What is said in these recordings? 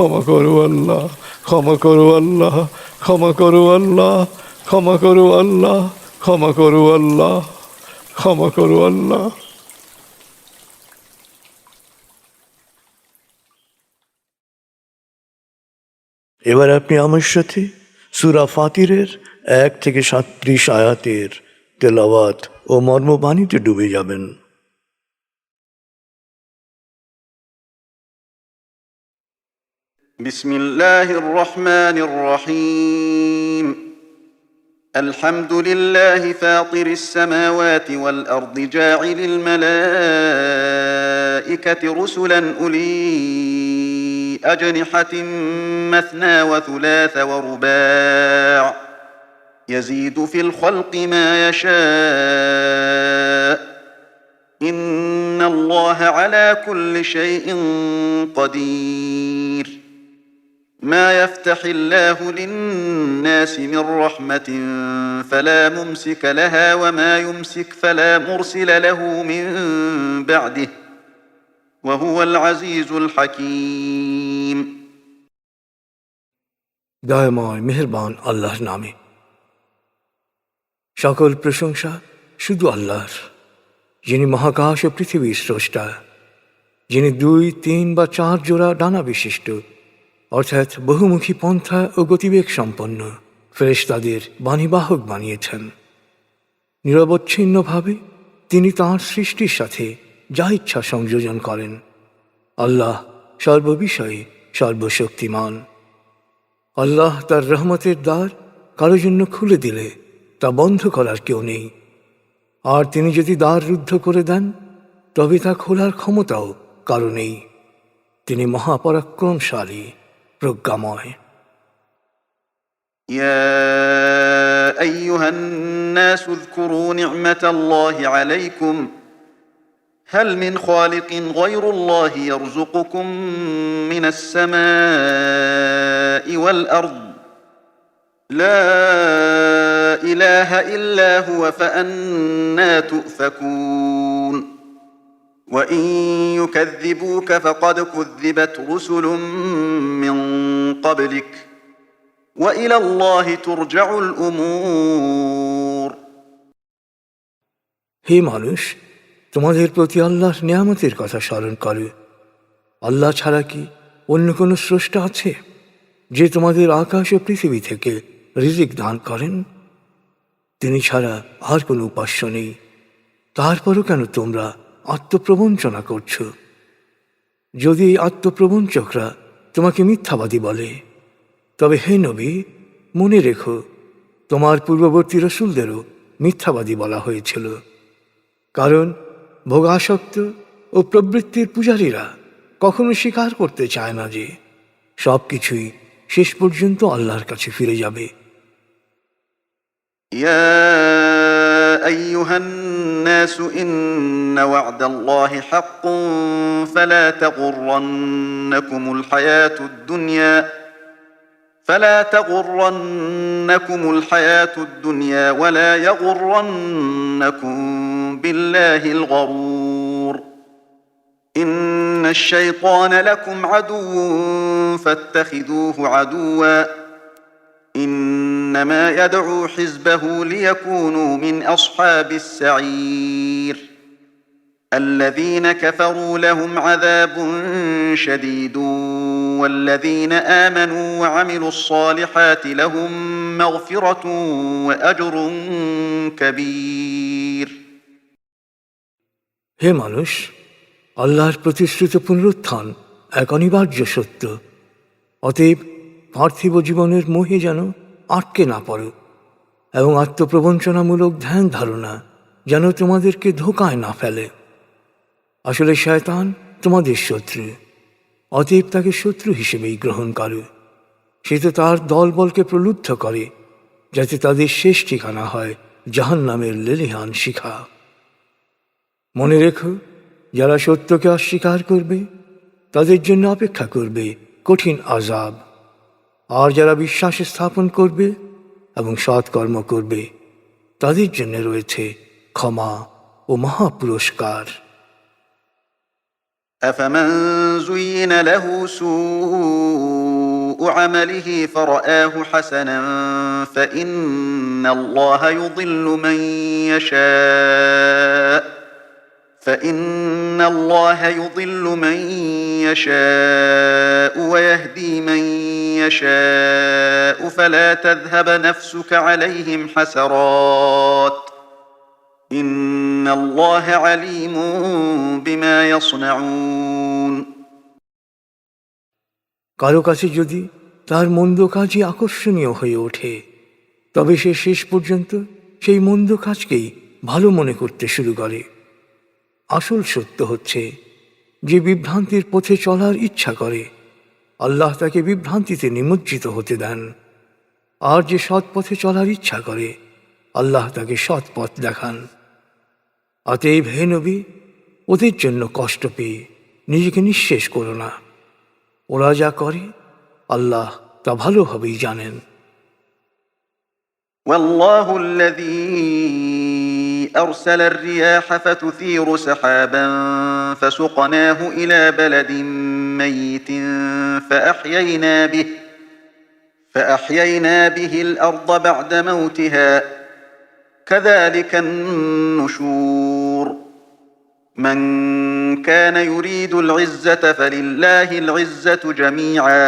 ক্ষমা করো আল্লাহ, ক্ষমা করো আল্লাহ, ক্ষমা করো আল্লাহ, ক্ষমা করো আল্লাহ, ক্ষমা করো আল্লাহ, ক্ষমা করো আল্লাহ। এবার আপনি আমার সাথে সূরা ফাতিরের 1 থেকে 37 আয়াতের তেলাওয়াত ও মর্মবাণীতে ডুবে যাবেন। بسم الله الرحمن الرحيم الحمد لله فاطر السماوات والأرض جاعل الملائكة رسلا أولي أجنحة مثنى وثلاث ورباع يزيد في الخلق ما يشاء إن الله على كل شيء قدير ما يفتح الله للناس من رحمة فلا ممسك لها وما يمسك فلا مرسل له من بعده وهو العزيز الحكيم দয়াময় মেহেরবান আল্লাহর নামে। সকল প্রশংসা শুধু আল্লাহর, যিনি মহাকাশ ও পৃথিবীর স্রষ্টা, যিনি 2, 3 বা 4 জোড়া ডানা বিশিষ্ট, অর্থাৎ বহুমুখী পন্থা ও গতিবেগ সম্পন্ন ফেরেশতাদের বাণীবাহক বানিয়েছেন। নিরবচ্ছিন্নভাবে তিনি তাঁর সৃষ্টির সাথে যা ইচ্ছা সংযোজন করেন। আল্লাহ সর্ববিষয়ে সর্বশক্তিমান। আল্লাহ তার রহমতের দ্বার কারো জন্য খুলে দিলে তা বন্ধ করার কেউ নেই, আর তিনি যদি দ্বার রুদ্ধ করে দেন তবে তা খোলার ক্ষমতাও কারো নেই। তিনি মহাপরাক্রমশালী, প্রজ্ঞাময়। يا أيها الناس اذكروا نعمة الله عليكم هل من خالق غير الله يرزقكم من السماء والأرض لا إله إلا هو فأنى تؤفكون وإن يكذبوك فقد كذبت رسل من قبلك وإلى الله ترجع الأمور হে মানুষ, তোমাদের প্রতি আল্লাহর নিয়ামতের কথা স্মরণ করো। আল্লাহ ছাড়া কি অন্য কোনো স্রষ্টা আছে যে তোমাদের আকাশ ও পৃথিবী থেকে রিজিক দান করেন? তিনি ছাড়া আর কোনো উপাস্য নেই। তারপরও কেন তোমরা আত্মপ্রবঞ্চনা করছ? যদি এই আত্মপ্রবঞ্চকরা তোমাকে মিথ্যাবাদী বলে, তবে হে নবী, মনে রেখো তোমার পূর্ববর্তী রসুলদেরও মিথ্যাবাদী বলা হয়েছিল। কারণ ভোগাসক্ত ও প্রবৃত্তির পূজারীরা কখনো স্বীকার করতে চায় না যে সব কিছুই শেষ পর্যন্ত আল্লাহর কাছে ফিরে যাবে। يا أيها الناس إن وعد الله حق فلا تغرنكم الحياة الدنيا ولا يغرنكم بالله الغرور إن الشيطان لكم عدو فاتخذوه عدوا إنما يدعو حزبه ليكونوا من أصحاب السعير الذين كفروا لهم عذاب شديد والذين آمنوا وعملوا الصالحات لهم مغفرة وأجر كبير হে মানুষ, আল্লাহর প্রতিশ্রুত পুনরুত্থান এক অনিবার্য সত্য। অতএব পার্থিব জীবনের মোহে যেন আটকে না পড়ো, এবং আত্মপ্রবঞ্চনামূলক ধ্যান ধারণা যেন তোমাদেরকে ধোঁকায় না ফেলে। আসলে শয়তান তোমাদের শত্রু, অতএব তাকে শত্রু হিসেবেই গ্রহণ করো। সে তো তার দলবলকে প্রলুব্ধ করে যাতে তাদের শেষ ঠিকানা হয় জাহান্নামের লেলিহান শিখা। মনে রেখো, যারা সত্যকে অস্বীকার করবে তাদের জন্য অপেক্ষা করবে কঠিন আযাব, আর যারা বিশ্বাস স্থাপন করবে এবং সৎকর্ম করবে তাদের জন্য রয়েছে ক্ষমা ও মহাপুরস্কার। أفمن زين له سوء سوء عمله فرآه حسنا فإن الله يضل من يشاء ويهدي من يشاء فلا تذهب نفسك عليهم حسرات إن الله عليم بما يصنعون কারো কাছে যদি তার মন্দ কাজই আকর্ষণীয় হয়ে ওঠে তবে সে শেষ পর্যন্ত সেই মন্দ কাজকেই ভালো মনে করতে শুরু করে। আসল সত্য হচ্ছে যে বিভ্রান্তির পথে চলার ইচ্ছা করে আল্লাহ তাকে বিভ্রান্তিতে নিমজ্জিত হতে দেন, আর যে সৎ পথে চলার ইচ্ছা করে আল্লাহ তাকে সৎ পথ দেখান। অতএব হে নবী, ওদের জন্য কষ্ট পেয়ে নিজেকে নিঃশেষ করো না। ওরা যা করে আল্লাহ তা ভালোভাবেই জানেন। والله الذي أرسل الرياح فتثير سحابا فسقناه إلى بلد ميت فأحيينا به الأرض بعد موتها كذلك النشور من كان يريد العزة فلله العزة جميعا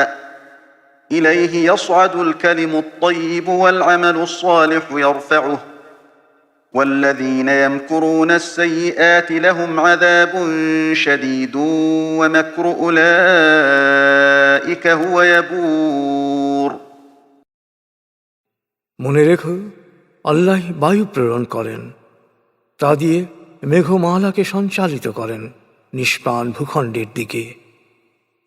إليه يصعد الكلم الطيب والعمل الصالح يرفعه والذين يمكرون السيئات لهم عذاب شديد ومكر أولئك هو يبور মনে রেখো, আল্লাহ বায়ু প্রেরণ করেন, তা দিয়ে মেঘমালাকে সঞ্চালিত করেন নিষ্প্রাণ ভূখণ্ডের দিকে।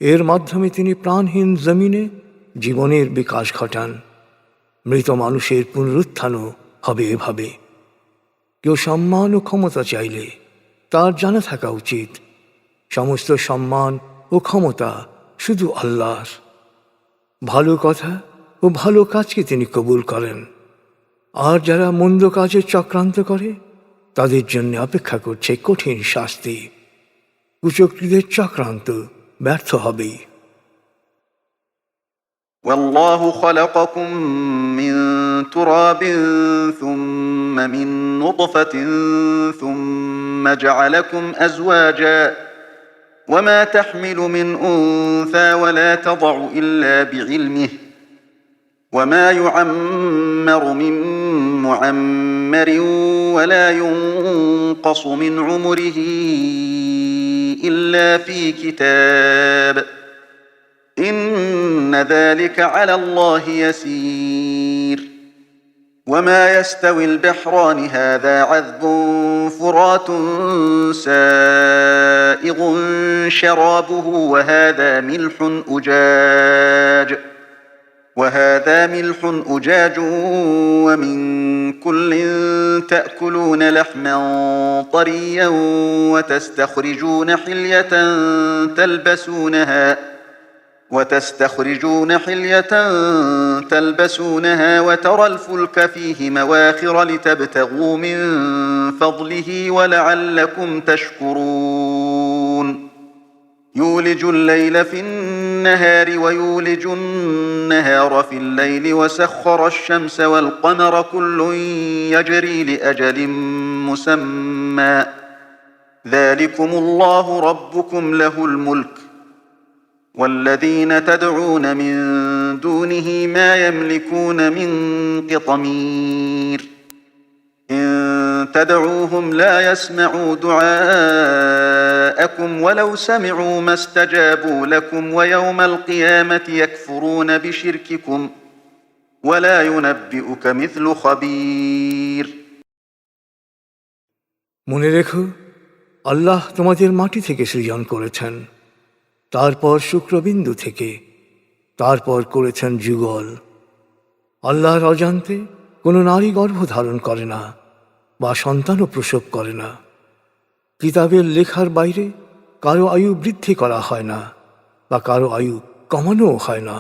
এর মাধ্যমে তিনি প্রাণহীন জমিনে জীবনের বিকাশ ঘটান। মৃত মানুষের পুনরুত্থানও হবে এভাবে। কেউ সম্মান ও ক্ষমতা চাইলে তার জানা থাকা উচিত সমস্ত সম্মান ও ক্ষমতা শুধু আল্লাহর। ভালো কথা ও ভালো কাজকে তিনি কবুল করেন, আর যারা মন্দ কাজে চক্রান্ত করে তাদের জন্য অপেক্ষা করছে কঠিন শাস্তি। কুচক্রীদের চক্রান্ত ব্যর্থ হবেই। والله خلقكم من تراب ثم من نطفة ثم جعلكم أزواجا وما تحمل من أنثى ولا تضع إلا بعلمه وما يعمر من معمر ولا ينقص من عمره إلا في كتاب إن ذلك على الله يسير وما يستوي البحران هذا عذب فرات سائغ شرابه وهذا ملح أجاج ومن كل تأكلون لحما طريا وتستخرجون حلية تلبسونها وترى الفلك فيه مواخر لتبتغوا من فضله ولعلكم تشكرون يولج الليل في النهار ويولج النهار في الليل وسخر الشمس والقمر كل يجري لأجل مسمى ذلكم الله ربكم له الملك والذين تدعون من دونه ما يملكون من قطمير إن تدعوهم لا يسمعوا دعاءكم ولو سمعوا ما استجابوا لكم ويوم القيامة يكفرون بشرككم ولا ينبئك مثل خبير মনে রেখো, আল্লাহ তোমাদের মাটি থেকে সৃজন করেছেন, তারপর শুক্রবিন্দু থেকে, তারপর করেছেন যুগল। আল্লাহর অজান্তে কোনো নারী গর্ভধারণ করে না বা সন্তানও প্রসব করে না। কিতাবের লেখার বাইরে কারো আয়ু বৃদ্ধি করা হয় না বা কারো আয়ু কমানোও হয় না,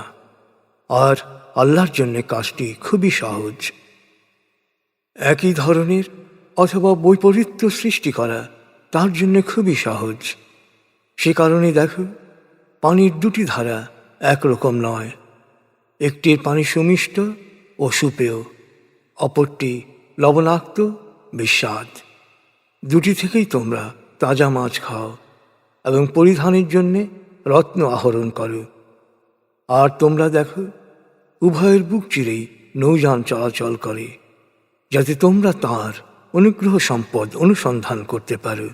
আর আল্লাহর জন্য কাজটি খুবই সহজ। একই ধরনের অথবা বৈপরীত্য সৃষ্টি করা তার জন্য খুবই সহজ। সে কারণে দেখো, পানির দুটি ধারা একরকম নয়, একটির পানি সুমিষ্ট ও সুপেয়, অপরটি লবণাক্ত বিস্বাদ। দুটি থেকেই তোমরা তাজা মাছ খাও এবং পরিধানের জন্যে রত্ন আহরণ করো। আর তোমরা দেখো, উভয়ের বুক চিরেই নৌযান চলাচল করে, যাতে তোমরা তাঁর অনুগ্রহ সম্পদ অনুসন্ধান করতে পারো,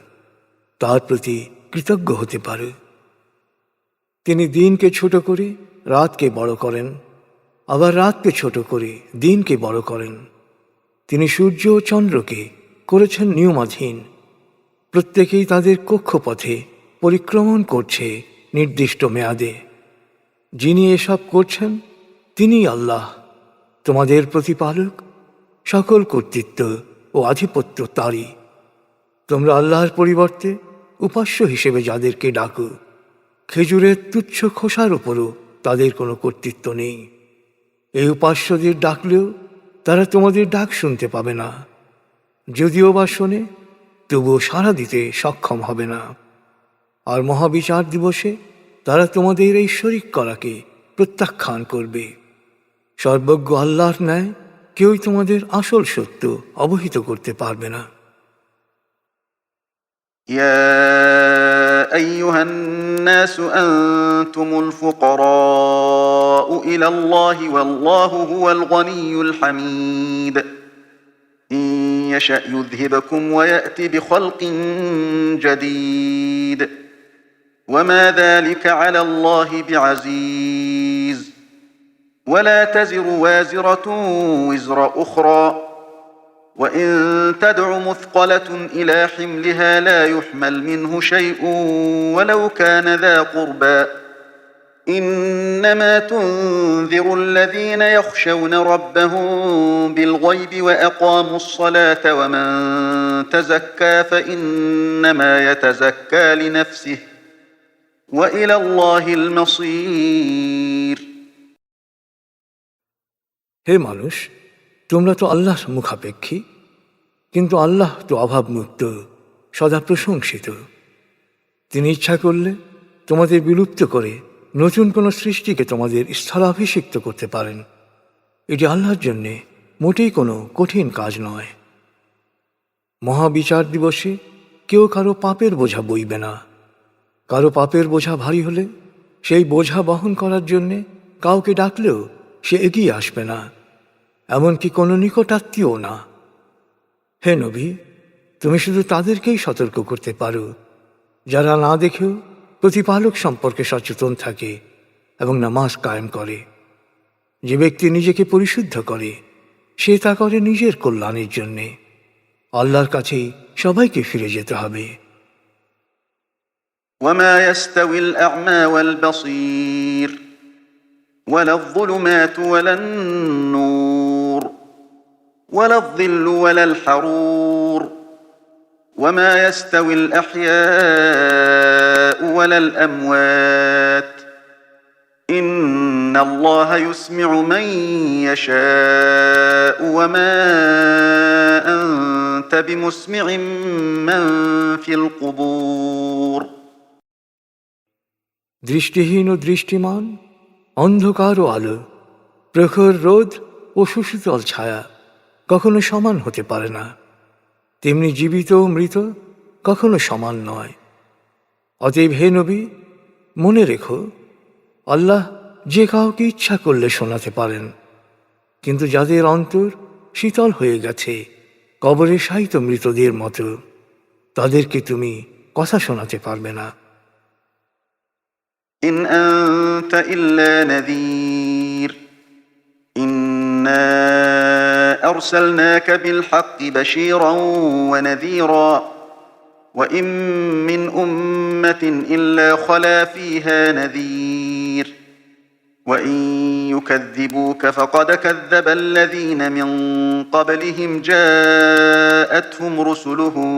তার প্রতি কৃতজ্ঞ হতে পারো। তিনি দিনকে ছোট করে রাতকে বড় করেন, আবার রাতকে ছোট করে দিনকে বড় করেন। তিনি সূর্য ও চন্দ্রকে করেছেন নিয়মাধীন, প্রত্যেকেই তাদের কক্ষপথে পরিক্রমণ করছে নির্দিষ্ট মেয়াদে। যিনি এসব করছেন তিনিই আল্লাহ, তোমাদের প্রতিপালক। সকল কর্তৃত্ব ও আধিপত্য তারই। তোমরা আল্লাহর পরিবর্তে উপাস্য হিসেবে যাদেরকে ডাকো, খেজুরের তুচ্ছ খোসার উপরও তাদের কোনো কর্তৃত্ব নেই। এই উপাস্যদের ডাকলেও তারা তোমাদের ডাক শুনতে পাবে না, যদিও বা শোনে তবুও সাড়া দিতে সক্ষম হবে না। আর মহাবিচার দিবসে তারা তোমাদের এই শরিক করাকে প্রত্যাখ্যান করবে। সর্বজ্ঞ আল্লাহর ন্যায় কেউই তোমাদের আসল সত্য অবহিত করতে পারবে না। يا أيها الناس أنتم الفقراء إلى الله والله هو الغني الحميد إن يشأ يذهبكم ويأتي بخلق جديد وما ذلك على الله بعزيز ولا تزر وازرة وزر أخرى وإن تدع مثقلة إلى حملها لا يحمل منه شيء ولو كان ذا قربى إنما تنذر الذين يخشون ربهم بالغيب وأقاموا الصلاة ومن تزكى فإنما يتزكى لنفسه وإلى الله المصير। হে মানুষ, তোমরা তো আল্লাহর মুখাপেক্ষী, কিন্তু আল্লাহ তো অভাবমুক্ত, সদা প্রশংসিত। তিনি ইচ্ছা করলে তোমাদের বিলুপ্ত করে নতুন কোনো সৃষ্টিকে তোমাদের স্থলাভিষিক্ত করতে পারেন। এটি আল্লাহর জন্যে মোটেই কোনো কঠিন কাজ নয়। মহাবিচার দিবসে কেউ কারো পাপের বোঝা বইবে না। কারো পাপের বোঝা ভারী হলে সেই বোঝা বহন করার জন্যে কাউকে ডাকলেও সে এগিয়ে আসবে না, এমনকি কোনো নিকটাত্মীয় না। হে নবী, তুমি শুধু তাদেরকেই সতর্ক করতে পারো যারা না দেখেও প্রতিপালক সম্পর্কে সচেতন থাকে এবং নামাজ কায়েম করে। যে ব্যক্তি নিজেকে পরিশুদ্ধ করে সে তা করে নিজের কল্যাণের জন্যে। আল্লাহর কাছেই সবাইকে ফিরে যেতে হবে। وما يستوي الأعمى والبصير ولا الظلمات ولا النور ولا الظل ولا الحرور وما يستوي الأحياء ولا الأموات إن الله يسمع من يشاء وما أنت بمسمع من في القبور। দৃষ্টিহীন ও দৃষ্টিমান, অন্ধকার ও আলো, প্রখর রোদ ও সুশীতল ছায়া কখনো সমান হতে পারে না, তেমনি জীবিত ও মৃত কখনো সমান নয়। অতএব হে নবী, মনে রেখো, আল্লাহ যে কাউকে ইচ্ছা করলে শোনাতে পারেন, কিন্তু যাদের অন্তর শীতল হয়ে গেছে কবরে শায়িত মৃতদের মতো, তাদেরকে তুমি কথা শোনাতে পারবে না। إن أنت إلا نذير إنا أرسلناك بالحق بشيرا ونذيرا وإن من أمة إلا خلا فيها نذير وإن يكذبوك فقد كذب الذين من قبلهم جاءتهم رسلهم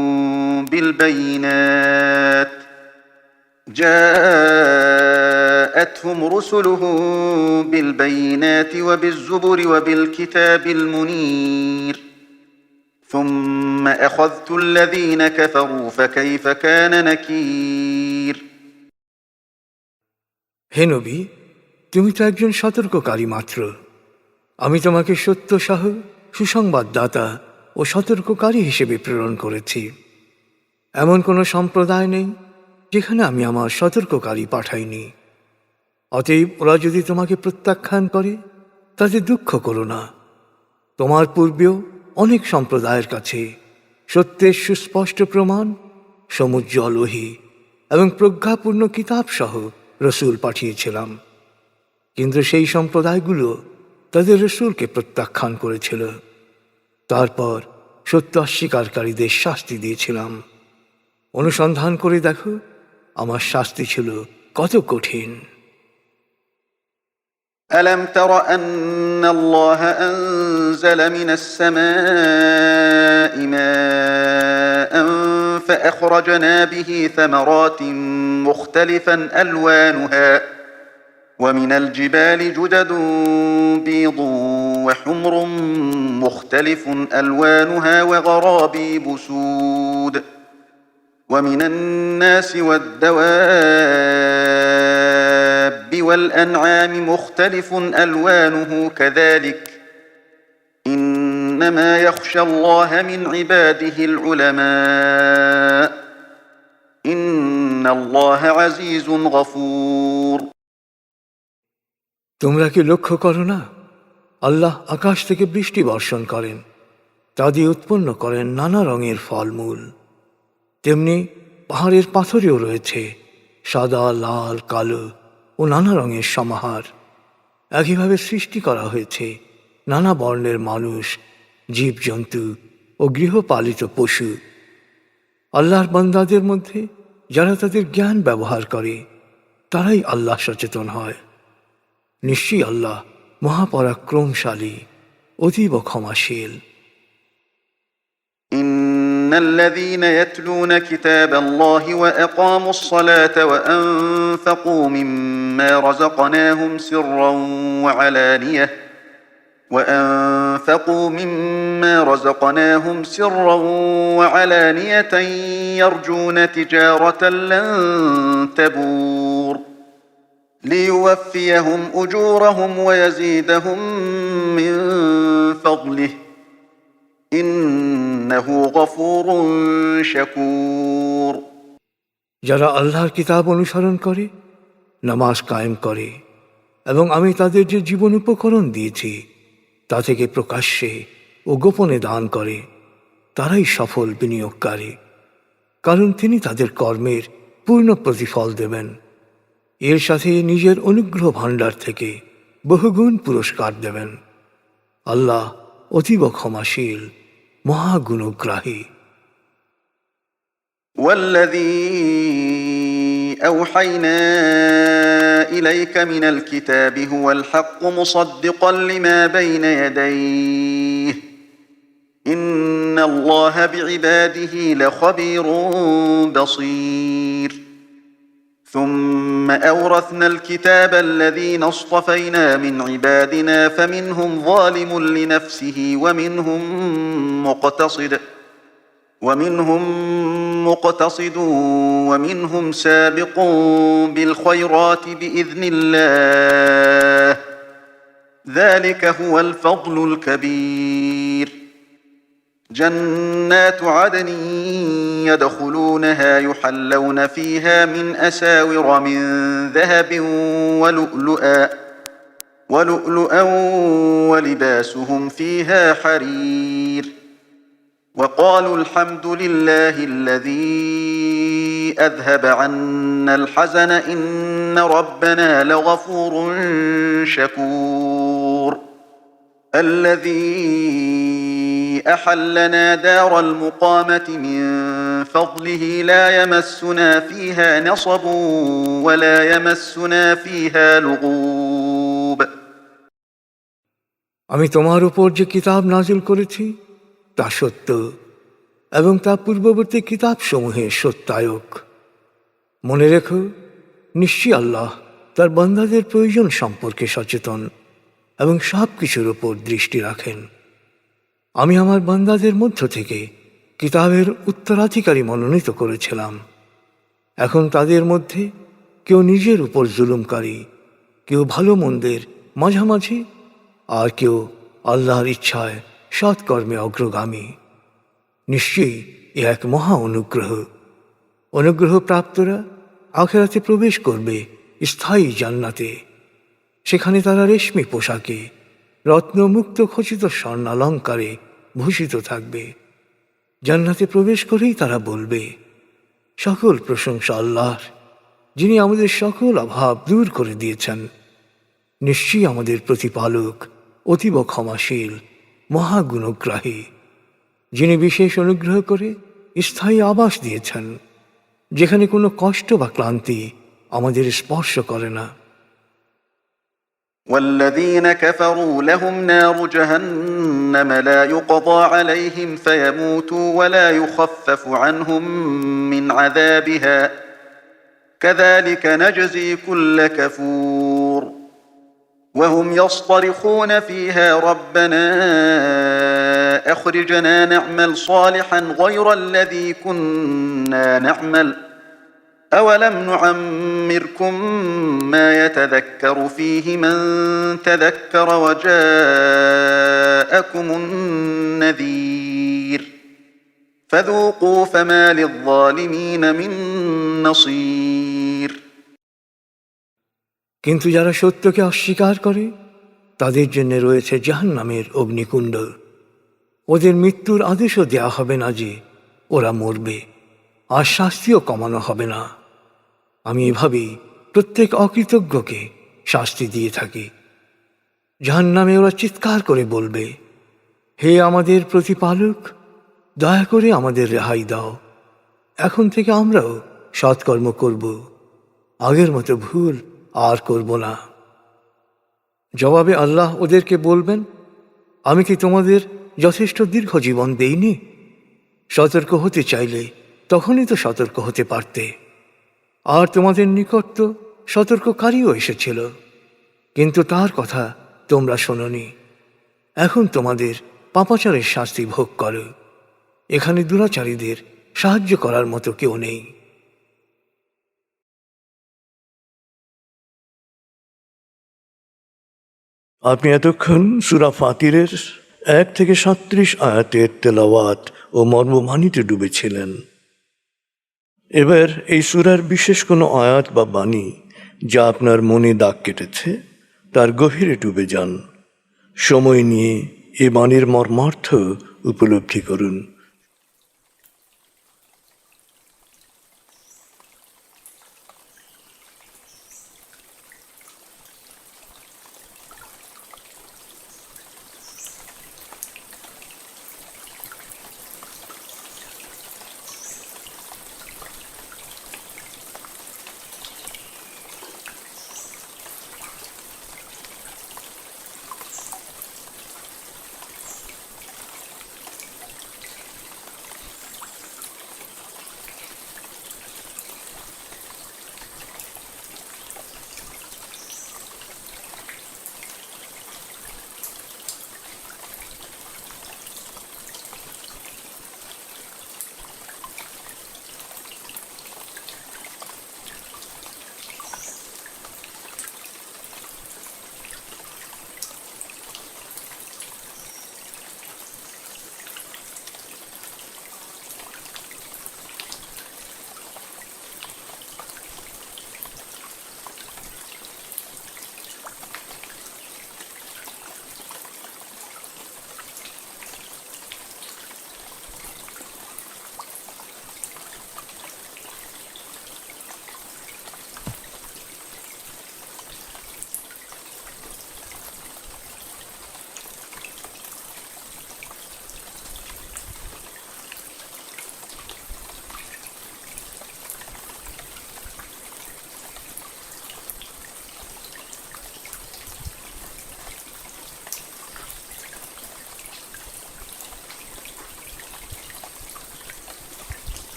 بالبينات وبالزبر وبالكتاب المنير ثم أخذت الذين كفروا فكيف كان نكير। হে নবী, তুমি তো একজন সতর্ককারী মাত্র। আমি তোমাকে সত্য সহ সুসংবাদদাতা ও সতর্ককারী হিসেবে প্রেরণ করেছি। এমন কোনো সম্প্রদায় নেই যেখানে আমি আমার সতর্ককারী পাঠাইনি। অতএব ওরা যদি তোমাকে প্রত্যাখ্যান করে তাতে দুঃখ করো না। তোমার পূর্বেও অনেক সম্প্রদায়ের কাছে সত্যের সুস্পষ্ট প্রমাণ, সমুজ্জ্বল ওহী এবং প্রজ্ঞাপূর্ণ কিতাব সহ রসূল পাঠিয়েছিলাম, কিন্তু সেই সম্প্রদায়গুলো তাদের রসূলকে প্রত্যাখ্যান করেছিল। তারপর সত্য অস্বীকারীদের শাস্তি দিয়েছিলাম। অনুসন্ধান করে দেখো আমার শাস্তি ছিল কত কঠিন। ألم تر أن الله أنزل من السماء ماء فأخرجنا به ثمرات مختلفا ألوانها ومن الجبال جدد بيض وحمر مختلف ألوانها وغرابيب سود ومن الناس والدواب والأنعام مختلف ألوانه كذلك إنما يخشى الله من عباده العلماء إن الله عزيز غفور তোমরা কি লক্ষ্য করো না, আল্লাহ আকাশ থেকে বৃষ্টি বর্ষণ করেন, তা দিয়ে উৎপন্ন করেন নানা রঙের ফলমূল। তেমনি পাহাড়ের পাথরেও রয়েছে সাদা, লাল, কালো ও নানা রঙের সমাহার। একইভাবে সৃষ্টি করা হয়েছে নানা বর্ণের মানুষ, জীবজন্তু ও গৃহপালিত পশু। আল্লাহর বান্দাদের মধ্যে যারা তাদের জ্ঞান ব্যবহার করে তারাই আল্লাহ সচেতন হয়। নিশ্চয়ই আল্লাহ মহাপরাক্রমশালী, অতীব ক্ষমাশীল। إن الذين يتلون كتاب الله وأقاموا الصلاة وأنفقوا مما رزقناهم سرا وعلانية يرجون تجارة لن تبور ليوفيهم أجورهم ويزيدهم من فضله إنه غفور شكور যারা আল্লাহর কিতাব অনুসরণ করে, নামাজ কায়েম করে এবং আমি তাদের যে জীবন উপকরণ দিয়েছি তা থেকে প্রকাশ্যে ও গোপনে দান করে, তারাই সফল বিনিয়োগকারী, কারণ তিনি তাদের কর্মের পূর্ণ প্রতিফল দেবেন। এর সাথে নিজের অনুগ্রহ ভাণ্ডার থেকে বহুগুণ পুরস্কার দেবেন। আল্লাহ অতীব ক্ষমাশীল, মহাগুণগ্রাহী। والذي أوحينا إليك من الكتاب هو الحق مصدقا لما بين يديه إن الله بعباده لخبير بصير ثم أورثنا الكتاب الذين اصطفينا من عبادنا فمنهم ظالم لنفسه ومنهم مقتصد ومنهم سابق بالخيرات بإذن الله ذلك هو الفضل الكبير جنات عدن يدخلونها يحلون فيها من أساور من ذهب ولؤلؤا ولباسهم فيها حرير وقالوا الحمد لله الذي أذهب عنا الحزن إن ربنا لغفور شكور الذي أحلنا دار المقامة من فضله لا يمسنا فيها نصب ولا يمسنا فيها لغوب আমি তোমার উপর যে কিতাব নাজিল করেছি তা সত্য এবং তা পূর্ববর্তী কিতাবসমূহের সত্যায়ক। মনে রেখো, নিশ্চয়ই আল্লাহ তার বান্দাদের প্রয়োজন সম্পর্কে সচেতন এবং সব কিছুর উপর দৃষ্টি রাখেন। আমি আমার বান্দাদের মধ্য থেকে কিতাবের উত্তরাধিকারী মনোনীত করেছিলাম। এখন তাদের মধ্যে কেউ নিজের উপর জুলুমকারী কেউ ভালো মন্দের মাঝামাঝি, আর কেউ আল্লাহর ইচ্ছায় সৎকর্মে অগ্রগামী। নিশ্চয়ই এ এক মহা অনুগ্রহ। অনুগ্রহ প্রাপ্তরা আখিরাতে প্রবেশ করবে স্থায়ী জান্নাতে। সেখানে তারা রেশমি পোশাকে রত্নমুক্ত খচিত স্বর্ণালঙ্কারে ভূষিত থাকবে। জান্নাতে প্রবেশ করেই তারা বলবে, সকল প্রশংসা আল্লাহর, যিনি আমাদের সকল অভাব দূর করে দিয়েছেন। নিশ্চয়ই আমাদের প্রতিপালক অতীব ক্ষমাশীল, মহাগুণগ্রাহী, যিনি বিশেষ অনুগ্রহ করে স্থায়ী আবাস দিয়েছেন, যেখানে কোনো কষ্ট বা ক্লান্তি আমাদের স্পর্শ করে না। والذين كفروا لهم نار جهنم لا يقضى عليهم فيموتوا ولا يخفف عنهم من عذابها كذلك نجزي كل كفور وهم يصطرخون فيها ربنا أخرجنا نعمل صالحا غير الذي كنا نعمل أولم نعمركم ما يتذكر فيه من تذكر وجاءكم النذير فذوقوا فما للظالمين من نصير কিন্তু যারা সত্যকে অস্বীকার করে তাদের জন্য রয়েছে জাহান্নামের অগ্নিকুণ্ড। ওদের মৃত্যুর আদেশও দেয়া হবে না যে ওরা মরবে, আর শাস্তিও কমানো হবে না। আমি এভাবেই প্রত্যেক অকৃতজ্ঞকে শাস্তি দিয়ে থাকি। জাহান্নামে ওরা চিৎকার করে বলবে, হে আমাদের প্রতিপালক, দয়া করে আমাদের রেহাই দাও। এখন থেকে আমরাও সৎকর্ম করব, আগের মতো ভুল আর করব না। জবাবে আল্লাহ ওদেরকে বলবেন, আমি কি তোমাদের যথেষ্ট দীর্ঘ জীবন দেইনি? সতর্ক হতে চাইলে তখনই তো সতর্ক হতে পারতে। আর তোমাদের নিকট তো সতর্ককারীও এসেছিল, কিন্তু তার কথা তোমরা শোনোনি। এখন তোমাদের পাপাচারের শাস্তি ভোগ করো। এখানে দুরাচারীদের সাহায্য করার মতো কেউ নেই। আপনি এতক্ষণ সূরা ফাতিরের 1 থেকে 37 আয়াতের তেলাওয়াত ও মর্মমানিতে ডুবেছিলেন। এবার এই সূরার বিশেষ কোনো আয়াত বা বাণী যা আপনার মনে দাগ কেটেছে তার গভীরে ডুবে যান। সময় নিয়ে এ বাণীর মর্মার্থ উপলব্ধি করুন।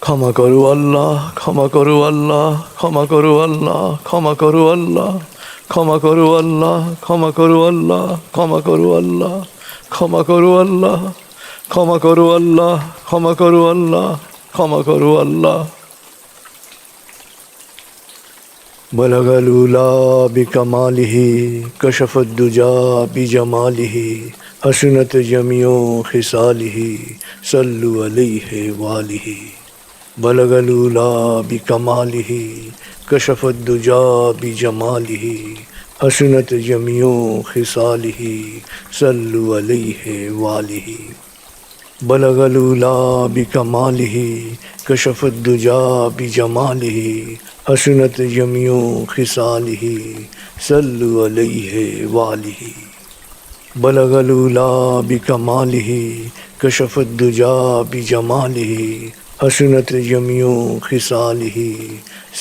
ক্ষমা করো আল্লাহ, ক্ষমা করো আল্লাহ, ক্ষমা করো আল্লাহ, ক্ষমা করো আল্লাহ, ক্ষমা করো আল্লাহ, ক্ষমা করো আল্লাহ, ক্ষমা করো আল্লাহ, ক্ষমা করো আল্লাহ, ক্ষমা করো আল্লাহ, ক্ষমা করো আল্লাহ, ক্ষমা করো আল্লাহ। بلغ العلا بكماله كشف الدجى بجماله حسنت جميع خصاله صلوا عليه وآله بلغ العلا بكماله كشف الدجى بجماله حسنت جميع خصاله صلوا عليه وآله بلغ العلا بكماله كشف الدجى بجماله حسنت جميع خصاله صلوا عليه وآله بلغ العلا بكماله كشف الدجى بجماله حسنت جميع خصاله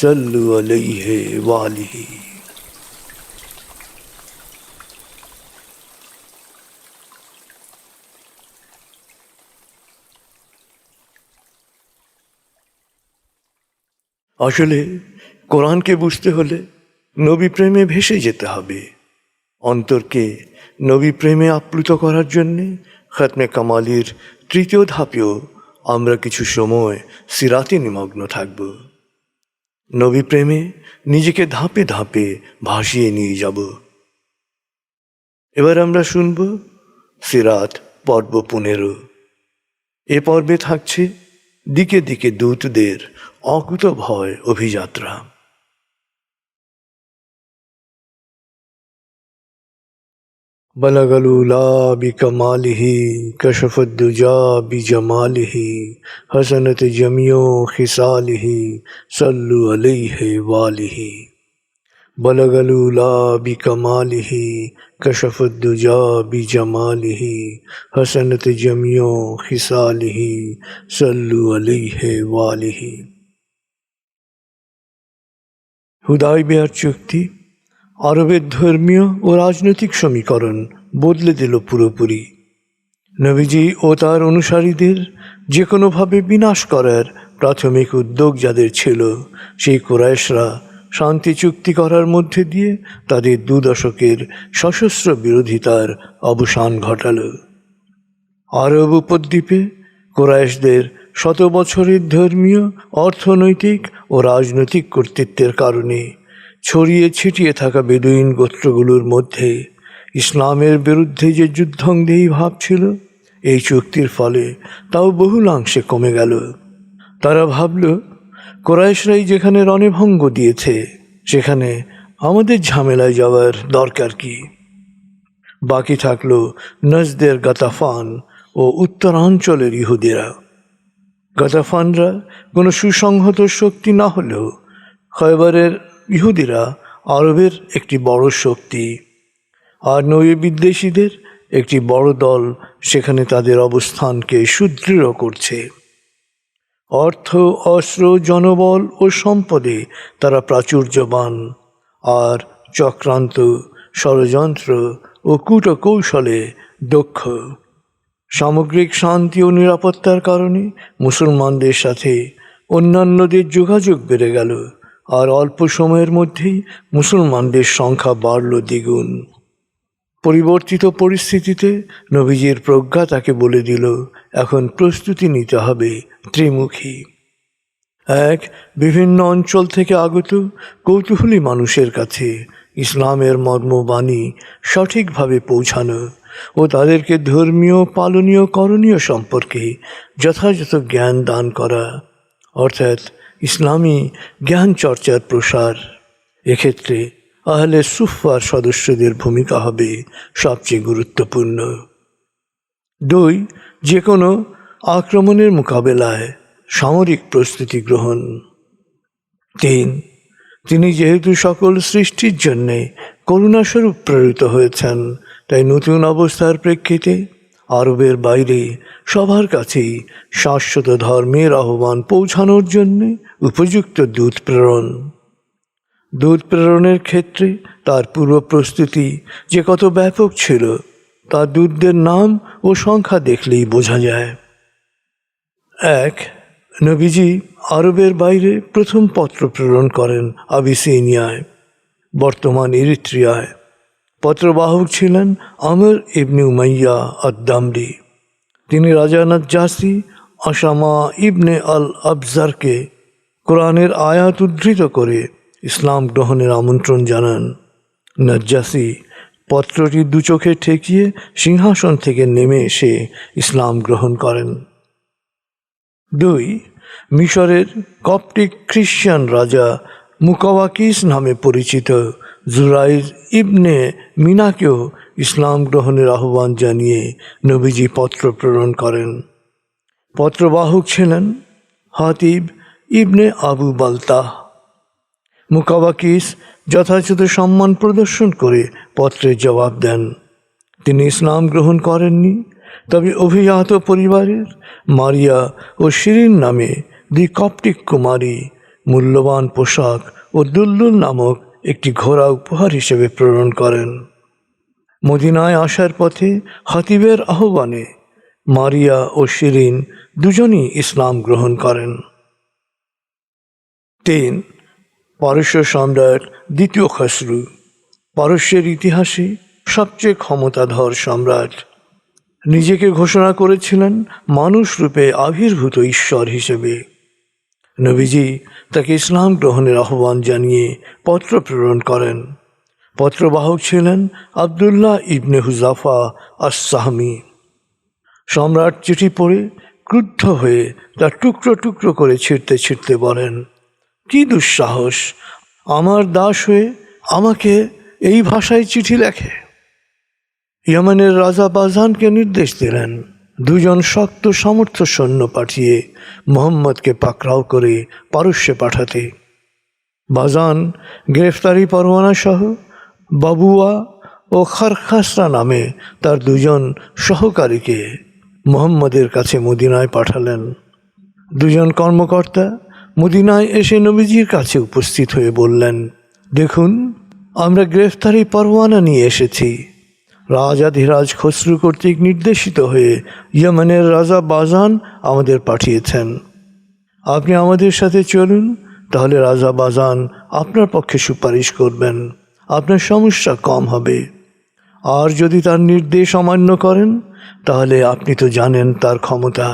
صلوا عليه وآله। আসলে কোরআনকে বুঝতে হলে নবী প্রেমে ভেসে যেতে হবে। অন্তরকে নবী প্রেমে আপ্লুত করার জন্যে খতমে কামালির তৃতীয় ধাপেও আমরা কিছু সময় সিরাতে নিমগ্ন থাকব। নবী প্রেমে নিজেকে ধাপে ধাপে ভাসিয়ে নিয়ে যাব। এবার আমরা শুনব সিরাত পর্ব 15। এ পর্বে থাকছে দিকে দিকে দূতদের অকুতভয় অভিযাত্রা। بلغ العلا بكماله كشف الدجى بجماله حسنت جميع خصاله صلوا عليه وآله بلغ العلا بكماله كشف الدجى بجماله حسنت جميع خصاله صلوا عليه وآله। হুদায়বিয়ার চুক্তি আরবের ধর্মীয় ও রাজনৈতিক সমীকরণ বদলে দিল পুরোপুরি। নবীজি ও তার অনুসারীদের যে কোনোভাবে বিনাশ করার প্রাথমিক উদ্যোগ যাদের ছিল, সেই কুরাইশরা শান্তি চুক্তি করার মধ্যে দিয়ে তাদের 2 দশকের সশস্ত্র বিরোধিতার অবসান ঘটাল। আরব উপদ্বীপে কুরাইশদের 100 বছরের ধর্মীয়, অর্থনৈতিক ও রাজনৈতিক কর্তৃত্বের কারণে ছড়িয়ে ছিটিয়ে থাকা বেদুইন গোত্রগুলোর মধ্যে ইসলামের বিরুদ্ধে যে যুদ্ধংদেহী ভাব ছিল, এই চুক্তির ফলে তাও বহুলাংশে কমে গেল। তারা ভাবল, কুরাইশরাই যেখানে রণভঙ্গ দিয়েছে সেখানে আমাদের ঝামেলায় যাওয়ার দরকার কি। বাকি থাকল নজদের গাতাফান ও উত্তরাঞ্চলের ইহুদিরা। গাতাফানরা কোনো সুসংহত শক্তি না হলেও খয়বরের ইহুদিরা আরবের একটি বড় শক্তি, আর নবী বিদ্বেষীদের একটি বড় দল সেখানে তাদের অবস্থানকে সুদৃঢ় করছে। অর্থ, অস্ত্র, জনবল ও সম্পদে তারা প্রাচুর্যবান, আর চক্রান্ত, ষড়যন্ত্র ও কূটকৌশলে দক্ষ। সামগ্রিক শান্তি ও নিরাপত্তার কারণে মুসলমানদের সাথে অন্যান্যদের যোগাযোগ বেড়ে গেল, আর অল্প সময়ের মধ্যেই মুসলমানদের সংখ্যা বাড়ল দ্বিগুণ। পরিবর্তিত পরিস্থিতিতে নবীজির প্রজ্ঞা তাকে বলে দিল, এখন প্রস্তুতি নিতে হবে ত্রিমুখী। এক, বিভিন্ন অঞ্চল থেকে আগত কৌতূহলী মানুষের কাছে ইসলামের মর্মবাণী সঠিকভাবে পৌঁছানো ও তাদেরকে ধর্মীয়, পালনীয়, করণীয় সম্পর্কে যথাযথ জ্ঞান দান করা, অর্থাৎ ইসলামী জ্ঞান চর্চার প্রসার। এক্ষেত্রে আহলে সুফফার সদস্যদের ভূমিকা হবে সবচেয়ে গুরুত্বপূর্ণ। 2, যে কোনো আক্রমণের মোকাবেলায় সামরিক প্রস্তুতি গ্রহণ। 3, তিনি যেহেতু সকল সৃষ্টির জন্যে করুণাস্বরূপ প্রেরিত হয়েছেন, তাই নতুন অবস্থার প্রেক্ষিতে আরবের বাইরে সবার কাছেই শাশ্বত ধর্মের আহ্বান পৌঁছানোর জন্যে উপযুক্ত দূত প্রেরণ। দূত প্রেরণের ক্ষেত্রে তার পূর্ব প্রস্তুতি যে কত ব্যাপক ছিল, তা দূতদের নাম ও সংখ্যা দেখলেই বোঝা যায়। 1, নবীজি আরবের বাইরে প্রথম পত্র প্রেরণ করেন আবিসিনিয়ায়, বর্তমান ইরিত্রিয়ায়। পত্রবাহক ছিলেন আমর ইবনে উমাইয়া আদ-দামরি। তিনি রাজা নাজ্জাসী আসামা ইবনে আল আবজারকে কোরআনের আয়াত উদ্ধৃত করে ইসলাম গ্রহণের আমন্ত্রণ জানান। নাজ্জাসী পত্রটি দু চোখে ঠেকিয়ে সিংহাসন থেকে নেমে এসে ইসলাম গ্রহণ করেন। 2. মিশরের কপ্টিক খ্রিস্টান রাজা মুকাওয়াকিস নামে পরিচিত জুরাইর ইবনে মিনাকেও ইসলাম গ্রহণের আহ্বান জানিয়ে নবীজি পত্র প্রেরণ করেন। পত্রবাহক ছিলেন হাতিব ইবনে আবু বালতাহ। মুকাওয়াকিস যথাযথ সম্মান প্রদর্শন করে পত্রের জবাব দেন। তিনি ইসলাম গ্রহণ করেননি, তবে অভিজাত পরিবারের মারিয়া ও শিরিন নামে 2 কপ্টিক কুমারী মূল্যবান পোশাক ও দুলদুল নামক একটি ঘোড়া উপহার হিসেবে প্রেরণ করেন। মদিনায় আসার পথে হাতিবের আহ্বানে মারিয়া ও শিরিন দুজনই ইসলাম গ্রহণ করেন। 3. পারস্য সম্রাট দ্বিতীয় খসরু, পারস্যের ইতিহাসে সবচেয়ে ক্ষমতাধর সম্রাট। নিজেকে ঘোষণা করেছিলেন মানুষ রূপে আবির্ভূত ঈশ্বর হিসেবে। নবীজি তাকে ইসলাম গ্রহণের আহ্বান জানিয়ে পত্র প্রেরণ করেন। পত্রবাহক ছিলেন আবদুল্লাহ ইবনে হুজাফা আস-সাহমি। সম্রাট চিঠি পড়ে ক্রুদ্ধ হয়ে তা টুকরো টুকরো করে ছিঁড়তে ছিঁড়তে বলেন, কি দুঃসাহস, আমার দাস হয়ে আমাকে এই ভাষায় চিঠি লেখে। ইয়েমেনের রাজা বাজানকে নির্দেশ দিলেন 2 জন শক্ত সামর্থ্য সৈন্য পাঠিয়ে মোহাম্মদকে পাকড়াও করে পারস্যে পাঠাতে। বাজান গ্রেফতারি পরোয়ানা সহ বাবুয়া ও খারখাসরা নামে তার 2 জন সহকারীকে মোহাম্মদের কাছে মদিনায় পাঠালেন। 2 জন কর্মকর্তা মদিনায় এসে নবীজির কাছে উপস্থিত হয়ে বললেন, দেখুন, আমরা গ্রেফতারি পরোয়ানা নিয়ে এসেছি। রাজাধিরাজ খসরু কর্তৃক নির্দেশিত হয়ে ইয়েমেনের রাজা বাজান আমাদের পাঠিয়েছেন। আপনি আমাদের সাথে চলুন, তাহলে রাজা বাজান আপনার পক্ষে সুপারিশ করবেন, আপনার সমস্যা কম হবে। আর যদি তার নির্দেশ অমান্য করেন, তাহলে আপনি তো জানেন তার ক্ষমতা।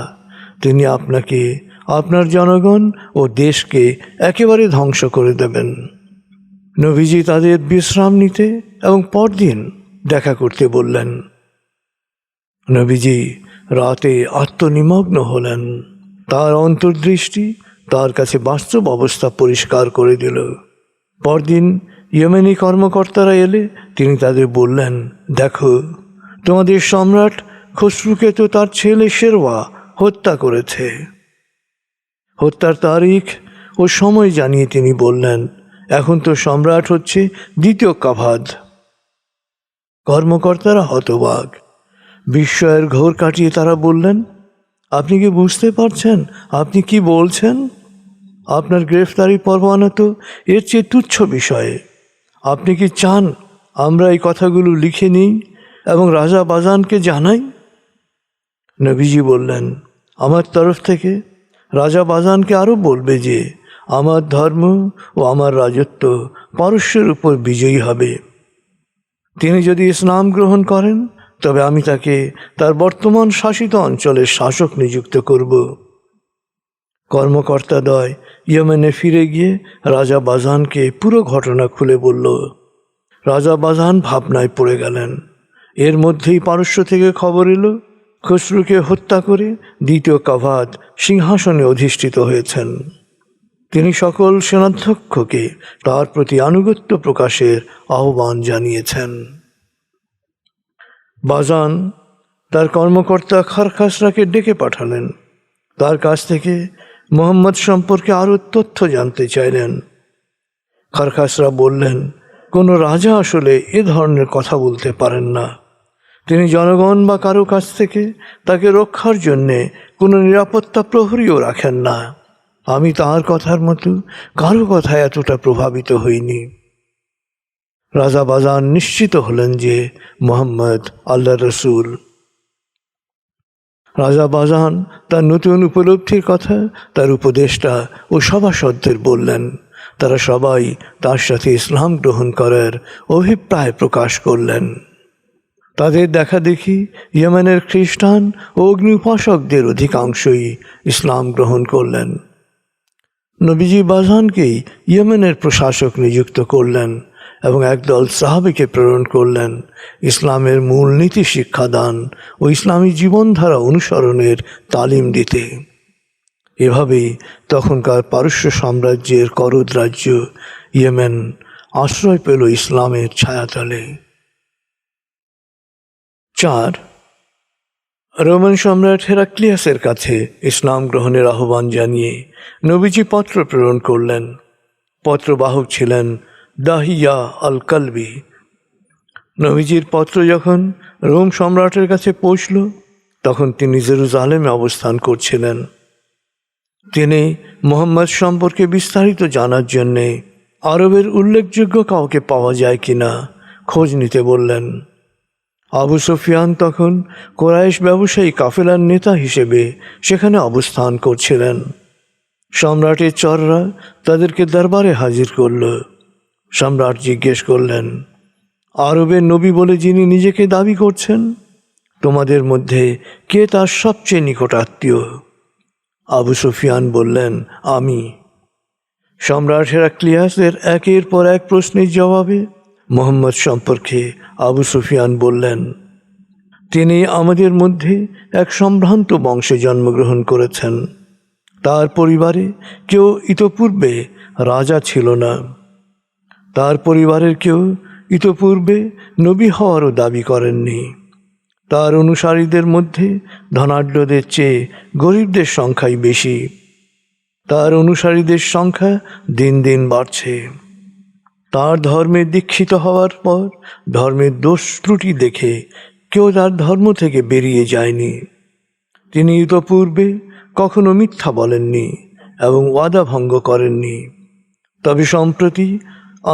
তিনি আপনাকে, আপনার জনগণ ও দেশকে একেবারে ধ্বংস করে দেবেন। নবীজি তাদের বিশ্রাম নিতে এবং পরদিন দেখা করতে বললেন। নবীজি রাতে আত্মনিমগ্ন হলেন। তার অন্তর্দৃষ্টি তার কাছে বাস্তব অবস্থা পরিষ্কার করে দিল। পরদিন ইয়েমেনি কর্মকর্তারা এলে তিনি তাদের বললেন, দেখো, তোমাদের সম্রাট খসরুকে তো তার ছেলে শেরওয়া হত্যা করেছে। হত্যার তারিখ ও সময় জানিয়ে তিনি বললেন, এখন তো সম্রাট হচ্ছে 2য় কাভাদ। কর্মকর্তারা হতবাক। বিস্ময়ের ঘোর কাটিয়ে তারা বললেন, আপনি কি বুঝতে পারছেন আপনি কি বলছেন? আপনার গ্রেফতারি পরোয়ানা তো এর চেয়ে তুচ্ছ বিষয়ে। আপনি কি চান আমরা এই কথাগুলো লিখে নিই এবং রাজা বাজানকে জানাই? নবীজি বললেন, আমার তরফ থেকে রাজা বাজানকে আরও বলবে যে আমার ধর্ম ও আমার রাজত্ব পারস্যের উপর বিজয়ী হবে। তিনি যদি ইসলাম গ্রহণ করেন, তবে আমি তাকে তার বর্তমান শাসিত অঞ্চলের শাসক নিযুক্ত করব। কর্মকর্তাদ্বয় ইয়েমেনে ফিরে গিয়ে রাজা বাজানকে পুরো ঘটনা খুলে বলল। রাজা বাজান ভাবনায় পড়ে গেলেন। এর মধ্যেই পারস্য থেকে খবর এলো খসরুকে হত্যা করে 2য় কাভাদ সিংহাসনে অধিষ্ঠিত হয়েছেন। তিনি সকল সেনাধ্যক্ষকে তার প্রতি আনুগত্য প্রকাশের আহ্বান জানিয়েছেন। বাজান তার কর্মকর্তা খারখাসরাকে ডেকে পাঠালেন। তার কাছ থেকে মোহাম্মদ সম্পর্কে আরও তথ্য জানতে চাইলেন। খারখাসরা বললেন, কোনো রাজা আসলে এ ধরনের কথা বলতে পারেন না। তিনি জনগণ বা কারো কাছ থেকে তাকে রক্ষার জন্যে কোনো নিরাপত্তা প্রহরীও রাখেন না। আমি তার কথার মতো কারো কথায় এতটা প্রভাবিত হইনি। রাজা বাজান নিশ্চিত হলেন যে মোহাম্মদ আল্লাহ রসুল। রাজা বাজান তার নতুন উপলব্ধির কথা তার উপদেষ্টা ও সভাসদদের বললেন। তারা সবাই তার সাথে ইসলাম গ্রহণ করার অভিপ্রায় প্রকাশ করলেন। তাদের দেখা দেখি ইয়েমেনের খ্রিস্টান ও অগ্নি উপাসকদের অধিকাংশই ইসলাম গ্রহণ করলেন। নবীজি বাজানকেই ইয়েমেনের প্রশাসক নিযুক্ত করলেন এবং একদল সাহাবীকে প্রেরণ করলেন ইসলামের মূলনীতি শিক্ষাদান ও ইসলামী জীবনধারা অনুসরণের তালিম দিতে। এভাবেই তখনকার পারস্য সাম্রাজ্যের করদ রাজ্য ইয়েমেন আশ্রয় পেল ইসলামের ছায়াতলে। 4. রোমান সম্রাট হেরাক্লিয়াসের কাছে ইসলাম গ্রহণের আহ্বান জানিয়ে নবীজি পত্র প্রেরণ করলেন। পত্রবাহক ছিলেন দাহিয়া আল কালবি। নবীজির পত্র যখন রোম সম্রাটের কাছে পৌঁছল তখন তিনি জেরুজালেমে অবস্থান করছিলেন। তিনি মুহাম্মদ সম্পর্কে বিস্তারিত জানার জন্যে আরবের উল্লেখযোগ্য কাউকে পাওয়া যায় কিনা খোঁজ নিতে বললেন। আবু সুফিয়ান তখন কোরাইশ ব্যবসায়ী কাফেলার নেতা হিসেবে সেখানে অবস্থান করছিলেন। সম্রাটের চররা তাদেরকে দরবারে হাজির করল। সম্রাট জিজ্ঞেস করলেন, আরবের নবী বলে যিনি নিজেকে দাবি করছেন, তোমাদের মধ্যে কে তার সবচেয়ে নিকট আত্মীয়? আবু সুফিয়ান বললেন, আমি। সম্রাট হেরাক্লিয়াসের একের পর এক প্রশ্নের জবাবে মুহাম্মদ সম্পর্কে আবু সুফিয়ান বললেন, তিনি আমাদের মধ্যে এক সম্ভ্রান্ত বংশে জন্মগ্রহণ করেছেন। তার পরিবারে কেউ ইতপূর্বে রাজা ছিল না। তার পরিবারের কেউ ইতপূর্বে নবী হওয়ারও দাবি করেননি। তার অনুসারীদের মধ্যে ধনাঢ্যদের চেয়ে গরিবদের সংখ্যাই বেশি। তার অনুসারীদের সংখ্যা দিন দিন বাড়ছে। তার ধর্মে দীক্ষিত হওয়ার পর ধর্মের দোষ ত্রুটি দেখে কেউ তার ধর্ম থেকে বেরিয়ে যায়নি। তিনি ইতপূর্বে কখনো মিথ্যা বলেননি এবং ওয়াদা ভঙ্গ করেননি। তবে সম্প্রতি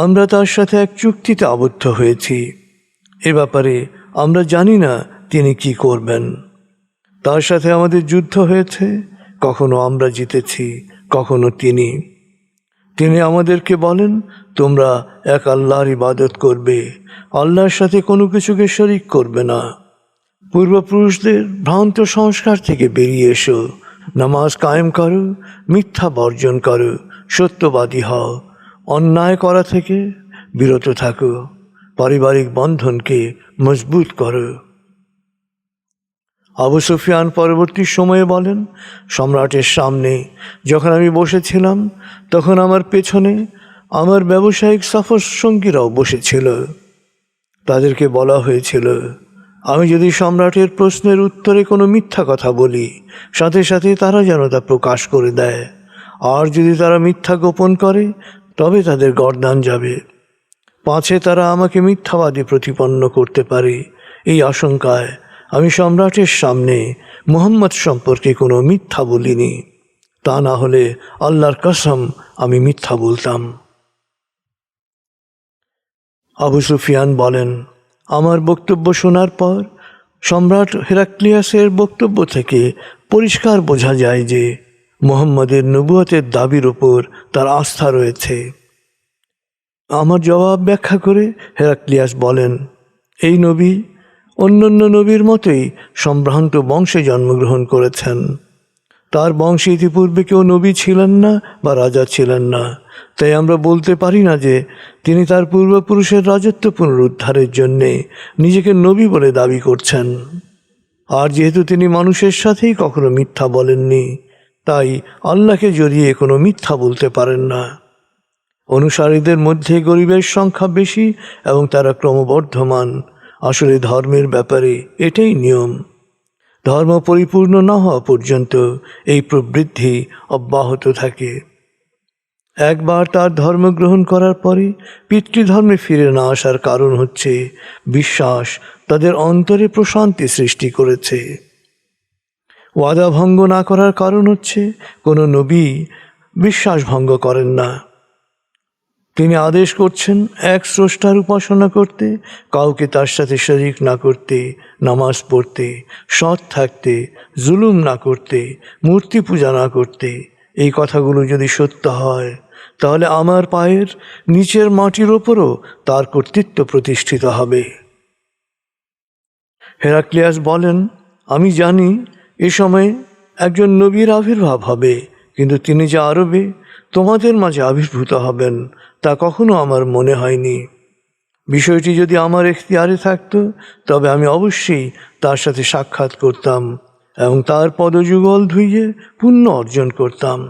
আমরা তার সাথে এক চুক্তিতে আবদ্ধ হয়েছি। এ ব্যাপারে আমরা জানি না তিনি কি করবেন। তার সাথে আমাদের যুদ্ধ হয়েছে, কখনো আমরা জিতেছি, কখনো তিনি। তিনি আমাদেরকে বলেন, তোমরা এক আল্লাহর ইবাদত করবে, আল্লাহর সাথে কোনো কিছুকে শরিক করবে না। পূর্বপুরুষদের ভ্রান্ত সংস্কার থেকে বেরিয়ে এসো, নামাজ কায়েম করো, মিথ্যা বর্জন করো, সত্যবাদী হও, অন্যায় করা থেকে বিরত থাকো, পারিবারিক বন্ধনকে মজবুত করো। আবু সুফিয়ান পরবর্তী সময়ে বলেন, সম্রাটের সামনে যখন আমি বসেছিলাম তখন আমার পেছনে আমার ব্যবসায়িক সফর সঙ্গীরাও বসেছিল। তাদেরকে বলা হয়েছিল, আমি যদি সম্রাটের প্রশ্নের উত্তরে কোনো মিথ্যা কথা বলি সাথে সাথে তারা যেন তা প্রকাশ করে দেয়, আর যদি তারা মিথ্যা গোপন করে তবে তাদের গর্দান যাবে। পাছে তারা আমাকে মিথ্যাবাদী প্রতিপন্ন করতে পারে, এই আশঙ্কায় আমি সম্রাটের সামনে মুহাম্মদ সম্পর্কে কোনো মিথ্যা বলিনি। তা না হলে আল্লাহর কসম আমি মিথ্যা বলতাম। আবু সুফিয়ান বলেন, আমার বক্তব্য শোনার পর সম্রাট হেরাক্লিয়াসের বক্তব্য থেকে পরিষ্কার বোঝা যায় যে মুহাম্মদের নবুয়তের দাবির উপর তার আস্থা রয়েছে। আমার জবাব ব্যাখ্যা করে হেরাক্লিয়াস বলেন, এই নবী অন্যান্য নবীর মতোই সম্ভ্রান্ত বংশে জন্মগ্রহণ করেছেন। তার বংশে ইতিপূর্বে কেউ নবী ছিলেন না বা রাজা ছিলেন না, তাই আমরা বলতে পারি না যে তিনি তার পূর্বপুরুষের রাজত্ব পুনরুদ্ধারের জন্যে নিজেকে নবী বলে দাবি করছেন। আর যেহেতু তিনি মানুষের সাথেই কখনো মিথ্যা বলেননি, তাই আল্লাহকে জড়িয়ে কোনো মিথ্যা বলতে পারেন না। অনুসারীদের মধ্যে গরিবের সংখ্যা বেশি এবং তারা ক্রমবর্ধমান। আসলে ধর্মের ব্যাপারে এটাই নিয়ম। ধর্ম পরিপূর্ণ না হওয়া পর্যন্ত এই প্রবৃদ্ধি অব্যাহত থাকে। একবার তার ধর্ম গ্রহণ করার পরে পিতৃধর্মে ফিরে না আসার কারণ হচ্ছে বিশ্বাস তাদের অন্তরে প্রশান্তি সৃষ্টি করেছে। ওয়াদা ভঙ্গ না করার কারণ হচ্ছে কোনো নবী বিশ্বাস ভঙ্গ করেন না। তিনি আদেশ করছেন এক স্রষ্টার উপাসনা করতে, কাউকে তার সাথে শরিক না করতে, নামাজ পড়তে, সৎ থাকতে, জুলুম না করতে, মূর্তি পূজা না করতে। এই কথাগুলো যদি সত্য হয় তাহলে আমার পায়ের নিচের মাটির ওপরও তার কর্তৃত্ব প্রতিষ্ঠিত হবে। হেরাক্লিয়াস বলেন, আমি জানি এ সময় একজন নবীর আবির্ভাব হবে, কিন্তু তিনি যে আরবে তোমাদের মাঝে আবির্ভূত হবেন তা কখনো আমার মনে হয়নি। বিষয়টি যদি আমার এখতিয়ারে থাকতো তবে আমি অবশ্যই তার সাথে সাক্ষাৎ করতাম এবং তার পদযুগল ধুইয়ে পুণ্য অর্জন করতাম।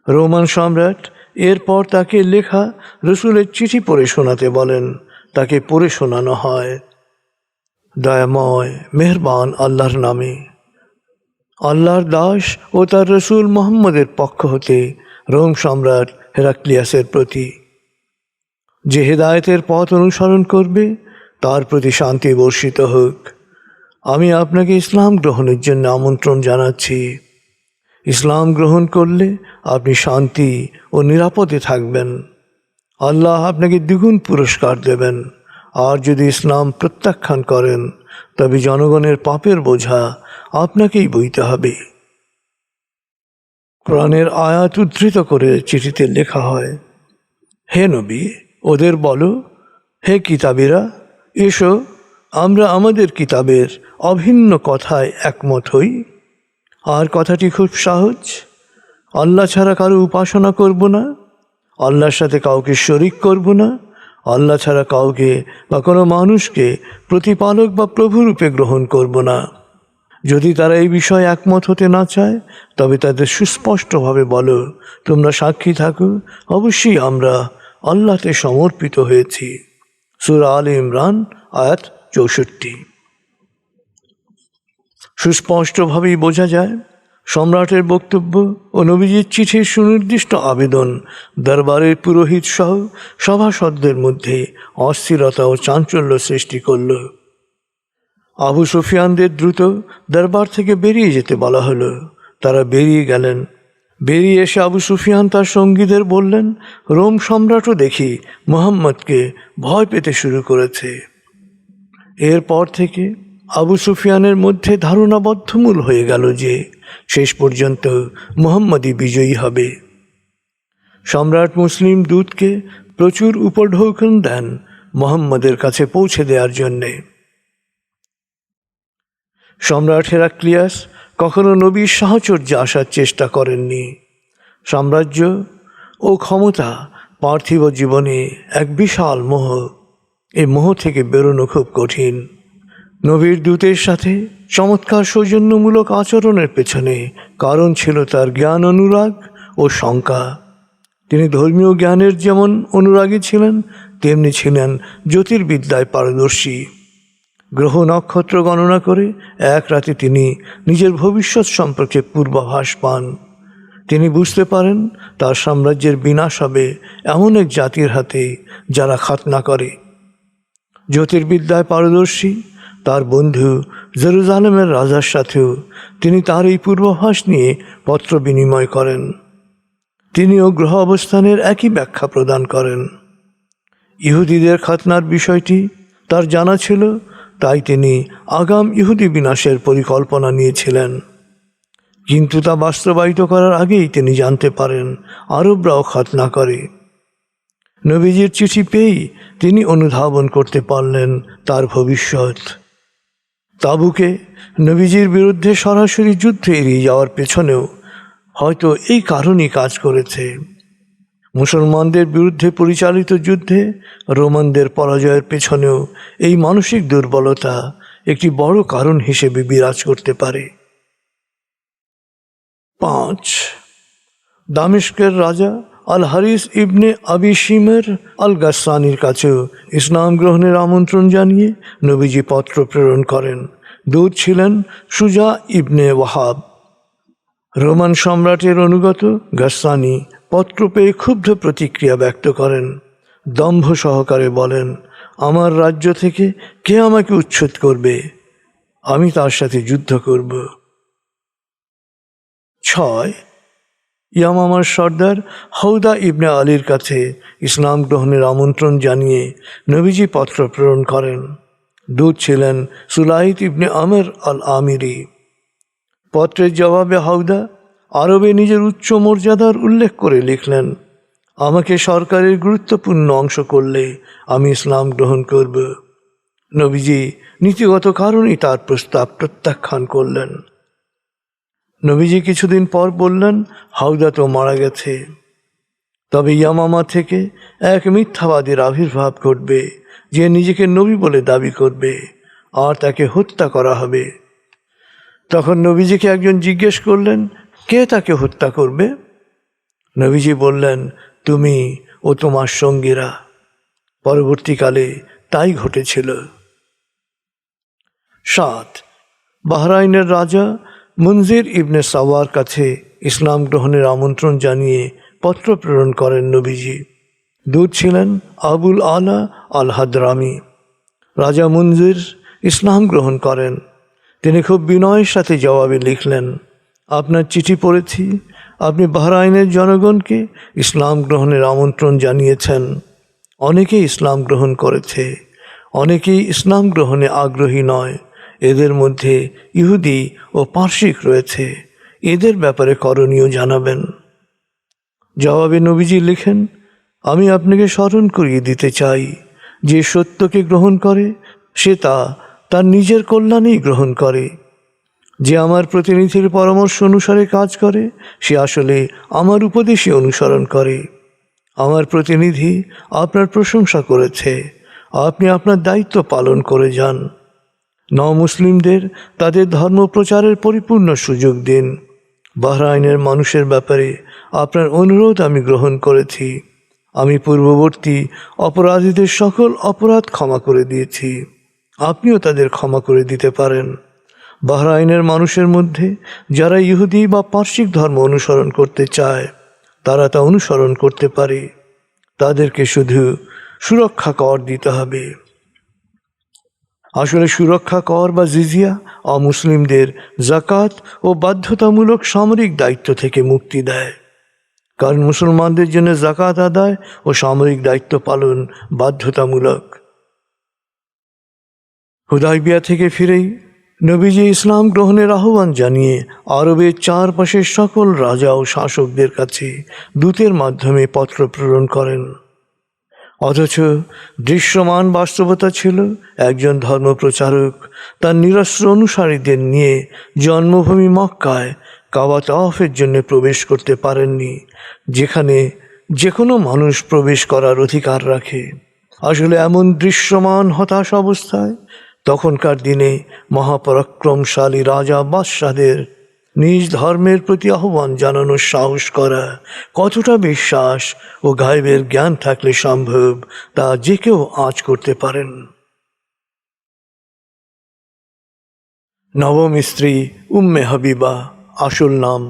রোমান সম্রাট এরপর তাকে লেখা রসুলের চিঠি পড়ে শোনাতে বলেন। তাকে পড়ে শোনানো হয়। দয়াময় মেহেরবান আল্লাহর নামে। আল্লাহর দাস ও তার রসুল মুহাম্মদের পক্ষ হতে রোম সম্রাট হেরাক্লিয়াসের প্রতি, যে হেদায়েতের পথ অনুসরণ করবে তার প্রতি শান্তি বর্ষিত হোক। আমি আপনাকে ইসলাম গ্রহণের জন্য আমন্ত্রণ জানাচ্ছি। ইসলাম গ্রহণ করলে আপনি শান্তি ও নিরাপদে থাকবেন। আল্লাহ আপনাকে দ্বিগুণ পুরস্কার দেবেন। আর যদি ইসলাম প্রত্যাখ্যান করেন তবে জনগণের পাপের বোঝা আপনাকেই বইতে হবে। কোরআনের আয়াত উদ্ধৃত করে চিঠিতে লেখা হয়, হে নবী, ওদের বলো, হে কিতাবীরা, এসো আমরা আমাদের কিতাবের অভিন্ন কথায় একমত হই। আর কথাটি খুব সহজ, আল্লাহ ছাড়া কারো উপাসনা করব না, আল্লাহর সাথে কাউকে শরিক করব না, আল্লাহ ছাড়া কাউকে বা কোনো মানুষকে প্রতিপালক বা প্রভুরূপে গ্রহণ করব না। যদি তারা এই বিষয়ে একমত হতে না চায় তবে তাদের সুস্পষ্টভাবে বলো, তোমরা সাক্ষী থাকো, অবশ্যই আমরা আল্লাহতে সমর্পিত হয়েছি। সূরা আলে ইমরান আয়াত 64। সুস্পষ্টভাবেই বোঝা যায় সম্রাটের বক্তব্য ও নবীজির চিঠির সুনির্দিষ্ট আবেদন দরবারের পুরোহিত সহ সভাসদদের মধ্যে অস্থিরতা ও চাঞ্চল্য সৃষ্টি করল। আবু সুফিয়ানদের দ্রুত দরবার থেকে বেরিয়ে যেতে বলা হলো। তারা বেরিয়ে গেলেন। বেরিয়ে এসে আবু সুফিয়ান তার সঙ্গীদের বললেন, রোম সম্রাটও দেখি মুহাম্মদকে ভয় পেতে শুরু করেছে। এরপর থেকে আবু সুফিয়ানের মধ্যে ধারণা বদ্ধমূল হয়ে গেল যে শেষ পর্যন্ত মুহাম্মদই বিজয়ী হবে। সম্রাট মুসলিম দূতকে প্রচুর উপঢৌকন দেন মুহাম্মদের কাছে পৌঁছে দেওয়ার জন্যে। সম্রাট হেরাক্লিয়াস কখনো নবীর সাহচর্যে আসার চেষ্টা করেননি। সাম্রাজ্য ও ক্ষমতা পার্থিব জীবনে এক বিশাল মোহ। এই মোহ থেকে বেরোনো খুব কঠিন। নবীর দূতের সাথে চমৎকার সৌজন্যমূলক আচরণের পেছনে কারণ ছিল তার জ্ঞান অনুরাগ ও শঙ্কা। তিনি ধর্মীয় জ্ঞানের যেমন অনুরাগী ছিলেন, তেমনি ছিলেন জ্যোতির্বিদ্যায় পারদর্শী। গ্রহ নক্ষত্র গণনা করে এক রাতে তিনি নিজের ভবিষ্যৎ সম্পর্কে পূর্বাভাস পান। তিনি বুঝতে পারেন তার সাম্রাজ্যের বিনাশ হবে এমন এক জাতির হাতে যারা খাতনা করে। জ্যোতির্বিদ্যায় পারদর্শী তার বন্ধু জেরুজালেমের রাজার সাথেও তিনি তার এই পূর্বাভাস নিয়ে পত্র বিনিময় করেন। তিনিও গ্রহ অবস্থানের একই ব্যাখ্যা প্রদান করেন। ইহুদিদের খাতনার বিষয়টি তার জানা ছিল, তাই তিনি আগাম ইহুদি বিনাশের পরিকল্পনা নিয়েছিলেন। কিন্তু তা বাস্তবায়িত করার আগেই তিনি জানতে পারেন আরবরাও খাতনা করে। নবীজির চিঠি পেয়েই তিনি অনুধাবন করতে পারলেন তার ভবিষ্যৎ। তাবুকে নবীজির বিরুদ্ধে সরাসরি যুদ্ধে এড়িয়ে যাওয়ার পেছনেও হয়তো এই কারণই কাজ করেছে। মুসলমানদের বিরুদ্ধে পরিচালিত যুদ্ধে রোমানদের পরাজয়ের পেছনেও এই মানসিক দুর্বলতা একটি বড় কারণ হিসেবে বিরাজ করতে পারে। 5. দামেস্কের রাজা আল হারিস ইবনে আবি শিমের আল গাসসানির কাছেও ইসলাম গ্রহণের আমন্ত্রণ জানিয়ে নবীজি পত্র প্রেরণ করেন। দূত ছিলেন সুজা ইবনে ওয়াহাব। রোমান সম্রাটের অনুগত গাসসানি পত্র পেয়ে ক্ষুব্ধ প্রতিক্রিয়া ব্যক্ত করেন। দম্ভ সহকারে বলেন, আমার রাজ্য থেকে কে আমাকে উচ্ছেদ করবে? আমি তার সাথে যুদ্ধ করব। 6. ইয়ামামার সর্দার হাউদা ইবনে আলীর কাছে ইসলাম গ্রহণের আমন্ত্রণ জানিয়ে নবীজি পত্র প্রেরণ করেন। দূত ছিলেন সুলাইত ইবনে আমর আল আমিরি। পত্রের জবাবে হাউদা আরবে নিজের উচ্চ মর্যাদার উল্লেখ করে লিখলেন, আমাকে সরকারের গুরুত্বপূর্ণ অংশ করলে আমি ইসলাম গ্রহণ করব। নবীজি নীতিগত কারণেই তার প্রস্তাব প্রত্যাখ্যান করলেন। নবীজি কিছুদিন পর বললেন, হাউদা তো মারা গেছে, তবে ইয়ামামা থেকে এক মিথ্যাবাদীর আবির্ভাব ঘটবে, যে নিজেকে নবী বলে দাবি করবে, আর তাকে হত্যা করা হবে। তখন নবীজিকে একজন জিজ্ঞেস করলেন, কে তাকে হত্যা করবে? নবীজি বললেন, তুমি ও তোমার সঙ্গীরা। পরবর্তীকালে তাই ঘটেছিল। 7. বাহরাইনের রাজা মুনজির ইবনে সাওয়ার কাছে ইসলাম গ্রহণের আমন্ত্রণ জানিয়ে পত্র প্রেরণ করেন নবীজি। দূত ছিলেন আবুল আলা আল হাদরামি। রাজা মুনজির ইসলাম গ্রহণ করেন। তিনি খুব বিনয়ের সাথে জবাবে লিখলেন, আপনার চিঠি পড়েছি। আপনি বাহরাইনের জনগণকে ইসলাম গ্রহণের আমন্ত্রণ জানিয়েছেন। অনেকেই ইসলাম গ্রহণ করেছে, অনেকেই ইসলাম গ্রহণে আগ্রহী নয়। এদের মধ্যে ইহুদি ও পার্সিক রয়েছে। এদের ব্যাপারে করণীয় জানাবেন। জবাবে নবীজি লিখেন, আমি আপনাকে স্মরণ করিয়ে দিতে চাই, যে সত্যকে গ্রহণ করে সে তার নিজের কল্যাণেই গ্রহণ করে। যে আমার প্রতিনিধির পরামর্শ অনুসারে কাজ করে সে আসলে আমার উপদেশই অনুসরণ করে। আমার প্রতিনিধি আপনার প্রশংসা করেছে, আপনি আপনার দায়িত্ব পালন করে যান। মুসলিমদের তাদের ধর্ম প্রচারের পরিপূর্ণ সুযোগ দিন। বাহরাইনের মানুষের ব্যাপারে আপনার অনুরোধ আমি গ্রহণ করেছি। আমি পূর্ববর্তী অপরাধীদের সকল অপরাধ ক্ষমা করে দিয়েছি, আপনিও তাদের ক্ষমা করে দিতে পারেন। বাহরাইনের মানুষের মধ্যে যারা ইহুদি বা পার্সিক ধর্ম অনুসরণ করতে চায় তারা তা অনুসরণ করতে পারে, তাদেরকে শুধু সুরক্ষা কর দিতে হবে। আসলে সুরক্ষা কর বা জিজিয়া অমুসলিমদের জাকাত ও বাধ্যতামূলক সামরিক দায়িত্ব থেকে মুক্তি দেয়, কারণ মুসলমানদের জন্য জাকাত আদায় ও সামরিক দায়িত্ব পালন বাধ্যতামূলক। হুদাইবিয়া থেকে ফিরেই নবীজি ইসলাম গ্রহণের আহ্বান জানিয়ে আরবের চারপাশের সকল রাজা ও শাসকদের কাছে দূতের মাধ্যমে পত্র প্রেরণ করেন। অথচ দৃশ্যমান বাস্তবতা ছিল, একজন ধর্মপ্রচারক তার নিরস্ত্র অনুসারীদের নিয়ে জন্মভূমি মক্কায় কাবা তাওয়াফের জন্য প্রবেশ করতে পারেননি, যেখানে যে কোনো মানুষ প্রবেশ করার অধিকার রাখে। আসলে এমন দৃশ্যমান হতাশ অবস্থায় তখনকার দিনে মহাপরাক্রমশালী রাজা বাদশাহদের নিজ ধর্মের প্রতি আহ্বান জানানোর সাহস করা কতটা বিশ্বাস ও গায়েবের জ্ঞান থাকলে সম্ভব তা যে কেউ আঁচ করতে পারেন। নবম স্ত্রী উম্মে হাবিবা, আসল নাম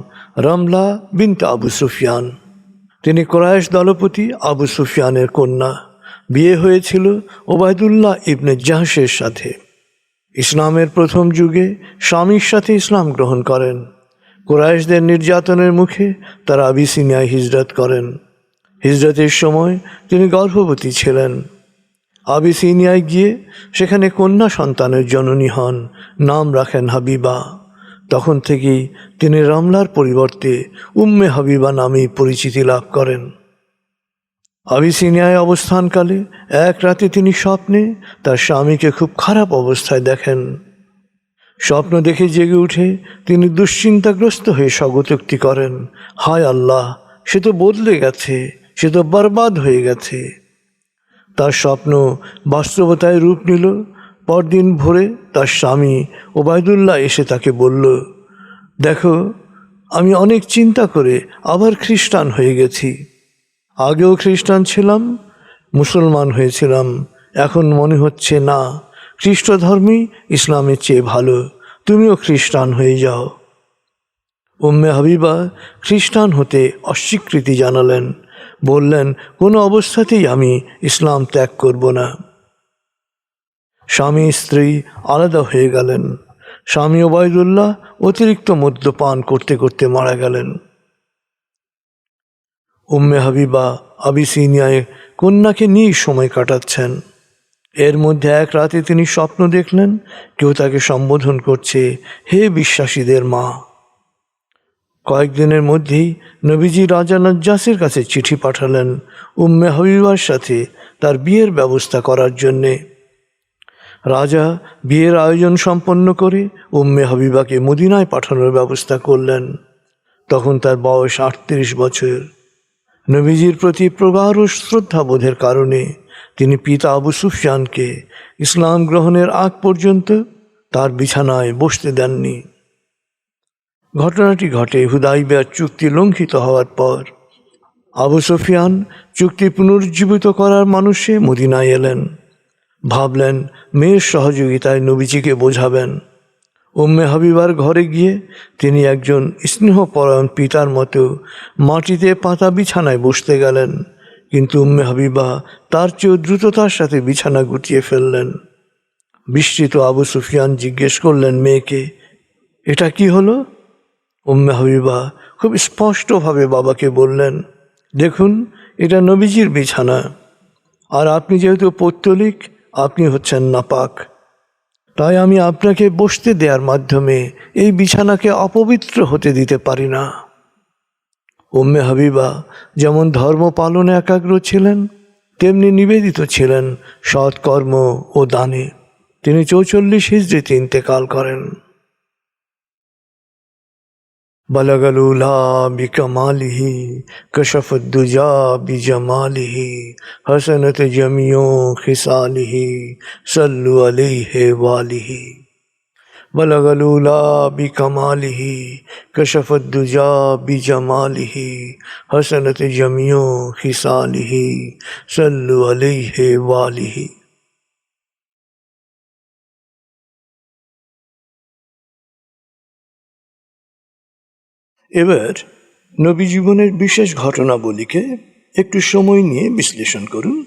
রমলা বিনতে আবু সুফিয়ান। তিনি কুরাইশ দলপতি আবু সুফিয়ানের কন্যা। বিয়ে হয়েছিল ওবায়দুল্লাহ ইবনে জাহশের সাথে। ইসলামের প্রথম যুগে স্বামীর সাথে ইসলাম গ্রহণ করেন। কুরাইশদের নির্যাতনের মুখে তারা আবিসিনিয়ায় হিজরত করেন। হিজরতের সময় তিনি গর্ভবতী ছিলেন। আবিসিনিয়ায় গিয়ে সেখানে কন্যা সন্তানের জননী হন, নাম রাখেন হাবিবা। তখন থেকেই তিনি রমলার পরিবর্তে উম্মে হাবিবা নামেই পরিচিতি লাভ করেন। আবিসিনিয়ায় অবস্থানকালে এক রাতে তিনি স্বপ্নে তার স্বামীকে খুব খারাপ অবস্থায় দেখেন। স্বপ্ন দেখে জেগে উঠে তিনি দুশ্চিন্তাগ্রস্ত হয়ে স্বগতোক্তি করেন, হায় আল্লাহ, সে তো বদলে গেছে, সে তো বরবাদ হয়ে গেছে। তার স্বপ্ন বাস্তবতায় রূপ নিল। পরদিন ভোরে তার স্বামী ওবায়দুল্লাহ এসে তাকে বলল, দেখো, আমি অনেক চিন্তা করে আবার খ্রিস্টান হয়ে গেছি। আগেও খ্রিস্টান ছিলাম, মুসলমান হয়েছিলাম, এখন মনে হচ্ছে না, খ্রিস্ট ধর্মই ইসলামের চেয়ে ভালো, তুমিও খ্রিস্টান হয়ে যাও। উম্মে হাবিবা খ্রিস্টান হতে অস্বীকৃতি জানালেন, বললেন, কোনো অবস্থাতেই আমি ইসলাম ত্যাগ করব না। স্বামী স্ত্রী আলাদা হয়ে গেলেন। স্বামী ওবায়দুল্লাহ অতিরিক্ত মদ্যপান করতে করতে মারা গেলেন। উম্মে হাবিবা আবিসিনিয়ায় কন্যাকে নিয়েই সময় কাটাচ্ছেন। এর মধ্যে এক রাতে তিনি স্বপ্ন দেখলেন কেউ তাকে সম্বোধন করছে, হে বিশ্বাসীদের মা। কয়েকদিনের মধ্যেই নবীজি রাজা নজ্জাসের কাছে চিঠি পাঠালেন উম্মে হাবিবার সাথে তার বিয়ের ব্যবস্থা করার জন্যে। রাজা বিয়ের আয়োজন সম্পন্ন করে উম্মে হাবিবাকে মদিনায় পাঠানোর ব্যবস্থা করলেন। তখন তার বয়স 38 বছর। নবীজির প্রতি প্রগাঢ় শ্রদ্ধাবোধের কারণে তিনি পিতা আবু সুফিয়ানকে ইসলাম গ্রহণের আগ পর্যন্ত তার বিছানায় বসতে দেননি। ঘটনাটি ঘটে হুদাইবিয়ার চুক্তি লঙ্ঘিত হওয়ার পর। আবু সুফিয়ান চুক্তি পুনরুজ্জীবিত করার মানুষে মদিনায় এলেন। ভাবলেন মেয়ের সহযোগিতায় নবীজিকে বোঝাবেন। উম্মে হাবিবার ঘরে গিয়ে তিনি একজন স্নেহপরায়ণ পিতার মতো মাটিতে পাতা বিছানায় বসতে গেলেন, কিন্তু উম্মে হাবিবা তার চেয়েও দ্রুততার সাথে বিছানা গুটিয়ে ফেললেন। বিস্মিত আবু সুফিয়ান জিজ্ঞেস করলেন মেয়েকে, এটা কি হলো? উম্মে হাবিবা খুব স্পষ্টভাবে বাবাকে বললেন, দেখুন এটা নবীজির বিছানা, আর আপনি যেহেতু পৌত্তলিক, আপনি হচ্ছেন নাপাক, তাই আমি আপনাকে বসতে দেওয়ার মাধ্যমে এই বিছানাকে অপবিত্র হতে দিতে পারি না। উম্মে হাবিবা যেমন ধর্ম পালনে একাগ্র ছিলেন, তেমনি নিবেদিত ছিলেন সৎকর্ম ও দানে। তিনি 44 হিজরিতে ইন্তেকাল করেন। বলগল উলা বিকমালিহি কশফত দুজা বিজমালিহি হসনত জমিও খিসালিহি সল্লু আলাইহি ওয়ালিহি। বলগল উলা বিকমালিহি কশফত দুজা বিজমালিহি হসনত জমিও খিসালিহি সল্লু আলাইহি ওয়ালিহি। এবার নবী জীবনের বিশেষ ঘটনাবলীকে একটু সময় নিয়ে বিশ্লেষণ করুন।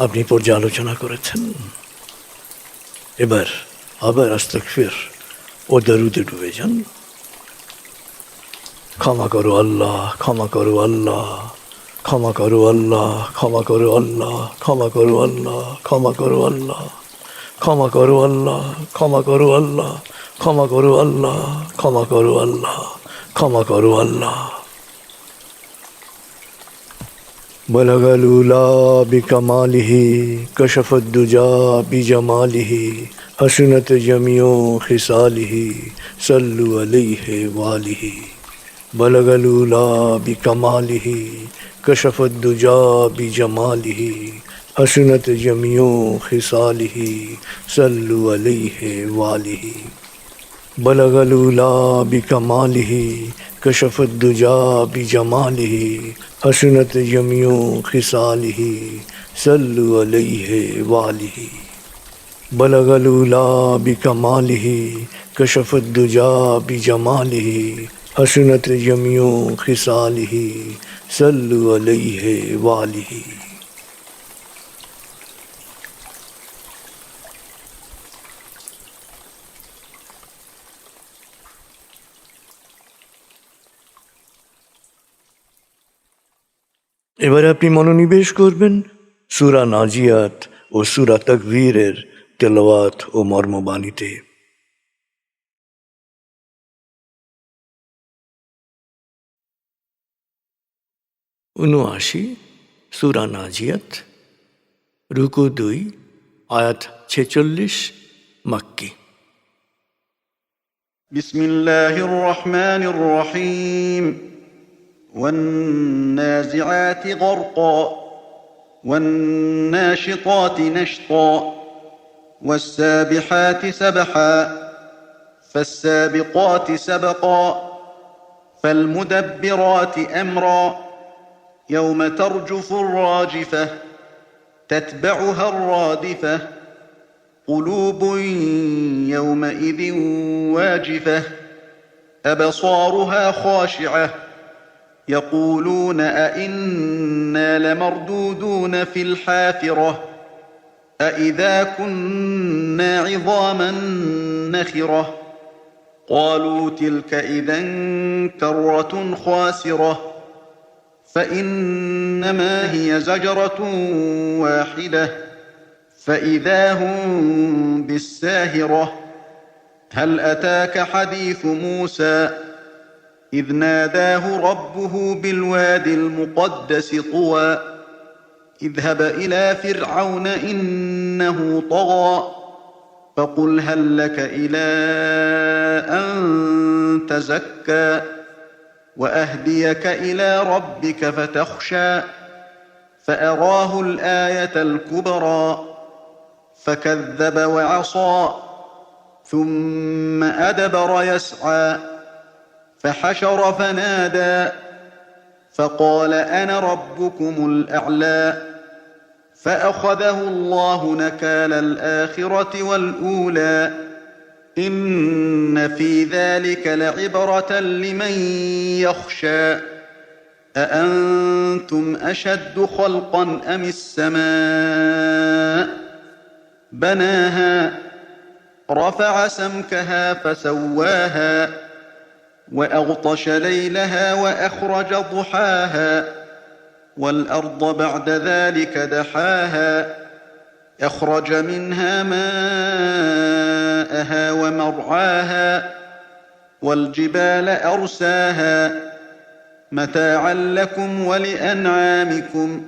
আপনি পর্যালোচনা করেছেন। এবার আবার আস্তাগফির ও দরুদে ডুবে যান। ক্ষমা করো আল্লাহ, ক্ষমা করো আল্লাহ, ক্ষমা করো আল্লাহ, ক্ষমা করো আল্লাহ, ক্ষমা করো আল্লাহ, ক্ষমা করো আল্লাহ, ক্ষমা করো আল্লাহ, ক্ষমা করো আল্লাহ, ক্ষমা করো আল্লাহ, ক্ষমা করো আল্লাহ, ক্ষমা করো আল্লাহ। بلغ الأولى بكماله كشف الدجى بجماله حسنت جميع خصاله صلوا عليه وآله بلغ الأولى بكماله كشف الدجى بجماله حسنت جميع خصاله صلوا عليه وآله بلغ الأولى بكماله كشف الدجى بجماله حسنت جميع خصاله صلوا عليه وآله بلغ الأولى بكماله كشف الدجى بجماله حسنت جميع خصاله صلوا عليه وآله এবারে আপনি মনোনিবেশ করবেন সূরা নাজিয়াত ও সূরা তাকবীরের তেলাওয়াত ও মর্মবাণীতে। উনআশি সূরা নাজিয়াত, রুকু 2, আয়াত 46, মাক্কি। بسم الله الرحمن الرحيم والنازعات غرقا والناشطات نشطا والسابحات سبحا فالسابقات سبقا فالمدبرات أمرا يوم ترجف الراجفة تتبعها الرادفة قلوب يومئذ واجفة أبصارها خاشعة يقولون أئنا لمردودون في الحافرة أئذا كنا عظاما نخرة قالوا تلك إذا كرة خاسرة فإنما هي زجرة واحدة فإذا هم بالساهرة هل أتاك حديث موسى إذ ناداه ربه بالواد المقدس طوى اذهب إلى فرعون إنه طغى فقل هل لك إلى أن تزكى وأهديك إلى ربك فتخشى فأراه الآية الكبرى فكذب وعصى ثم أدبر يسعى فحشر فنادى فقال أنا ربكم الأعلى فأخذه الله نكال الآخرة والأولى إن في ذلك لعبرة لمن يخشى أأنتم أشد خلقا أم السماء بناها رفع سمكها فسواها وأغطش ليلها وأخرج ضحاها والأرض بعد ذلك دحاها أخرج منها ماءها ومرعاها والجبال أرساها متاعا لكم ولأنعامكم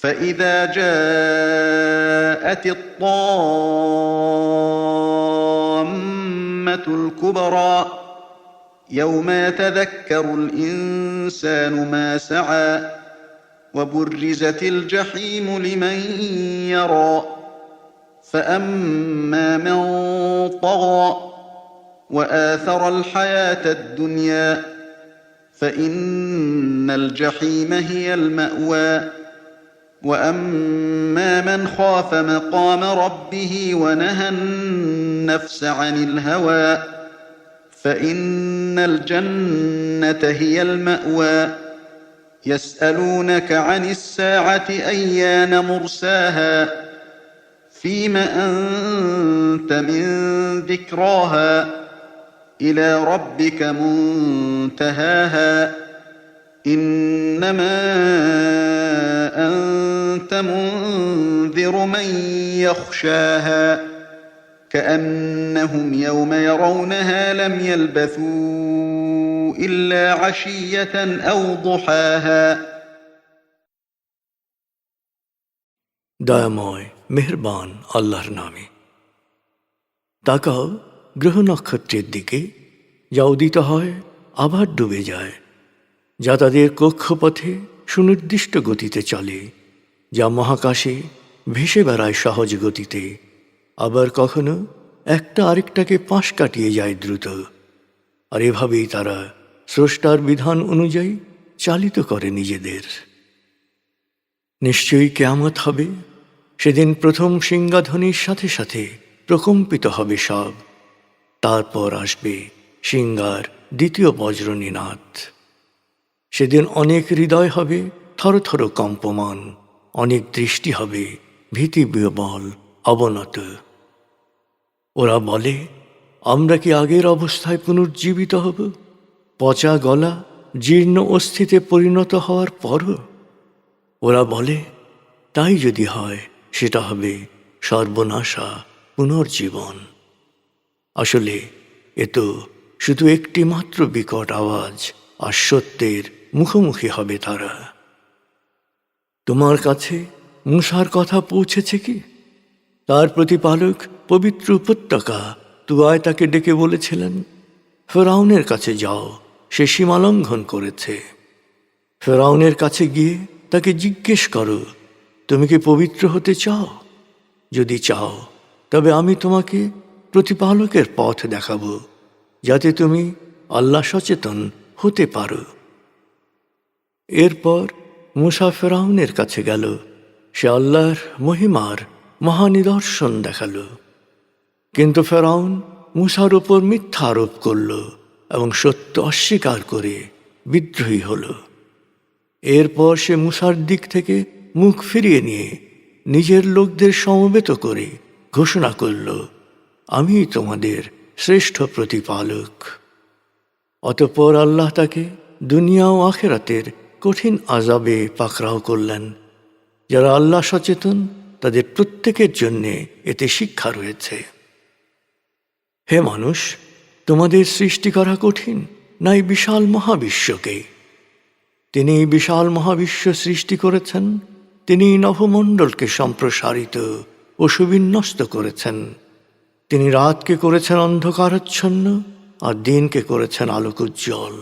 فإذا جاءت الطامة الكبرى يوم يتذكر الإنسان ما سعى وبرزت الجحيم لمن يرى فأما من طغى وآثر الحياة الدنيا فإن الجحيم هي المأوى وأما من خاف مقام ربه ونهى النفس عن الهوى فإن الجنة هي المأوى يسألونك عن الساعة أيان مرساها فيم أنت من ذكراها إلى ربك منتهاها إنما أنت منذر من يخشاها كأنهم يوم يرونها لم يلبثوا إلا عشية أو ضحاها দয়াময় মেহেরবান আল্লাহর নামে। তাকাও গ্রহ নক্ষত্রের দিকে, যা উদিত হয় আবার ডুবে যায়, যা তাদের কক্ষপথে সুনির্দিষ্ট গতিতে চলে, যা মহাকাশে ভেসে বেড়ায় সহজ গতিতে, আবার কখনো একটা আরেকটাকে পাশ কাটিয়ে যায় দ্রুত। আর এভাবেই তারা স্রষ্টার বিধান অনুযায়ী চালিত করে নিজেদের। নিশ্চয়ই কিয়ামত হবে, সেদিন প্রথম সিংহাধ্বনির সাথে সাথে প্রকম্পিত হবে সব। তারপর আসবে সিংহার দ্বিতীয় বজ্রনিনাদ। সেদিন অনেক হৃদয় হবে থরথর কম্পমান, অনেক দৃষ্টি হবে ভীতিবিহ্বল অবনত। ওরা বলে, আমরা কি আগের অবস্থায় পুনর্জীবিত হব, পচা গলা জীর্ণ অস্থিতে পরিণত হওয়ার পরও? ওরা বলে, তাই যদি হয় সেটা হবে সর্বনাশা পুনর্জীবন। আসলে এ তো শুধু একটি মাত্র বিকট আওয়াজ, আর সত্যের মুখোমুখি হবে তারা। তোমার কাছে মূসার কথা পৌঁছেছে কি? তার প্রতিপালক পবিত্র উপত্যকা তুয়ায় তাকে ডেকে বলেছিলেন, ফেরাউনের কাছে যাও, সে সীমালঙ্ঘন করেছে। ফেরাউনের কাছে গিয়ে তাকে জিজ্ঞেস করো, তুমি কি পবিত্র হতে চাও? যদি চাও তবে আমি তোমাকে প্রতিপালকের পথ দেখাবো, যাতে তুমি আল্লাহ সচেতন হতে পারো। এরপর মূসা ফেরাউনের কাছে গেল, সে আল্লাহর মহিমার মহানিদর্শন দেখাল। কিন্তু ফেরাউন মূসার উপর মিথ্যা আরোপ করল এবং সত্য অস্বীকার করে বিদ্রোহী হল। এরপর সে মূসার দিক থেকে মুখ ফিরিয়ে নিয়ে নিজের লোকদের সমবেত করে ঘোষণা করল, আমি তোমাদের শ্রেষ্ঠ প্রতিপালক। অতঃপর আল্লাহ তাকে দুনিয়া ও আখিরাতের কঠিন আযাবে পাকড়াও করলেন। যারা আল্লাহ সচেতন তাদের প্রত্যেকের জন্যে এতে শিক্ষা রয়েছে। হে মানুষ, তোমাদের সৃষ্টি করা কঠিন নাই বিশাল মহাবিশ্বকে? তিনি বিশাল মহাবিশ্ব সৃষ্টি করেছেন, তিনি নভমণ্ডলকে সম্প্রসারিত ও সুবিন্যস্ত করেছেন। তিনি রাতকে করেছেন অন্ধকারাচ্ছন্ন আর দিনকে করেছেন আলোকোজ্জ্বল।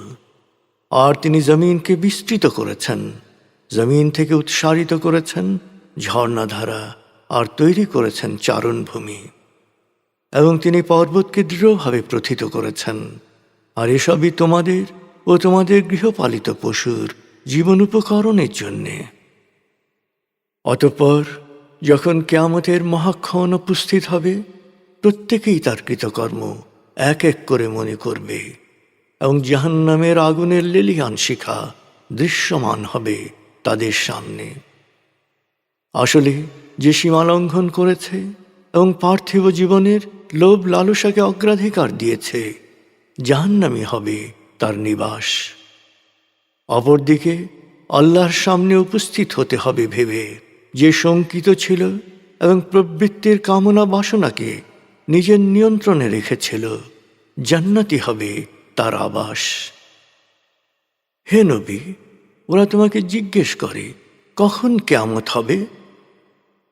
আর তিনি জমিনকে বিস্তৃত করেছেন, জমিন থেকে উৎসারিত করেছেন ঝর্ণাধারা, আর তৈরি করেছেন চারণভূমি। এবং তিনি পর্বতকে দৃঢ়ভাবে প্রথিত করেছেন। আর এসবই তোমাদের ও তোমাদের গৃহপালিত পশুর জীবন উপকরণের জন্যে। অতঃপর যখন কিয়ামতের মহাক্ষণ উপস্থিত হবে, প্রত্যেকেই তার কৃতকর্ম এক এক করে মনে করবে, এবং জাহান্নামের আগুনের লেলিহান শিখা দৃশ্যমান হবে তাদের সামনে। আসলে যে সীমালঙ্ঘন করেছে এবং পার্থিব জীবনের লোভ লালসাকে অগ্রাধিকার দিয়েছে, জাহান্নামী হবে তার নিবাস। অপরদিকে আল্লাহর সামনে উপস্থিত হতে হবে ভেবে যে শঙ্কিত ছিল এবং প্রবৃত্তির কামনা বাসনাকে নিজের নিয়ন্ত্রণে রেখেছিল, জান্নাতি হবে তার আবাস। হে নবী, ওরা তোমাকে জিজ্ঞেস করে কখন কিয়ামত হবে?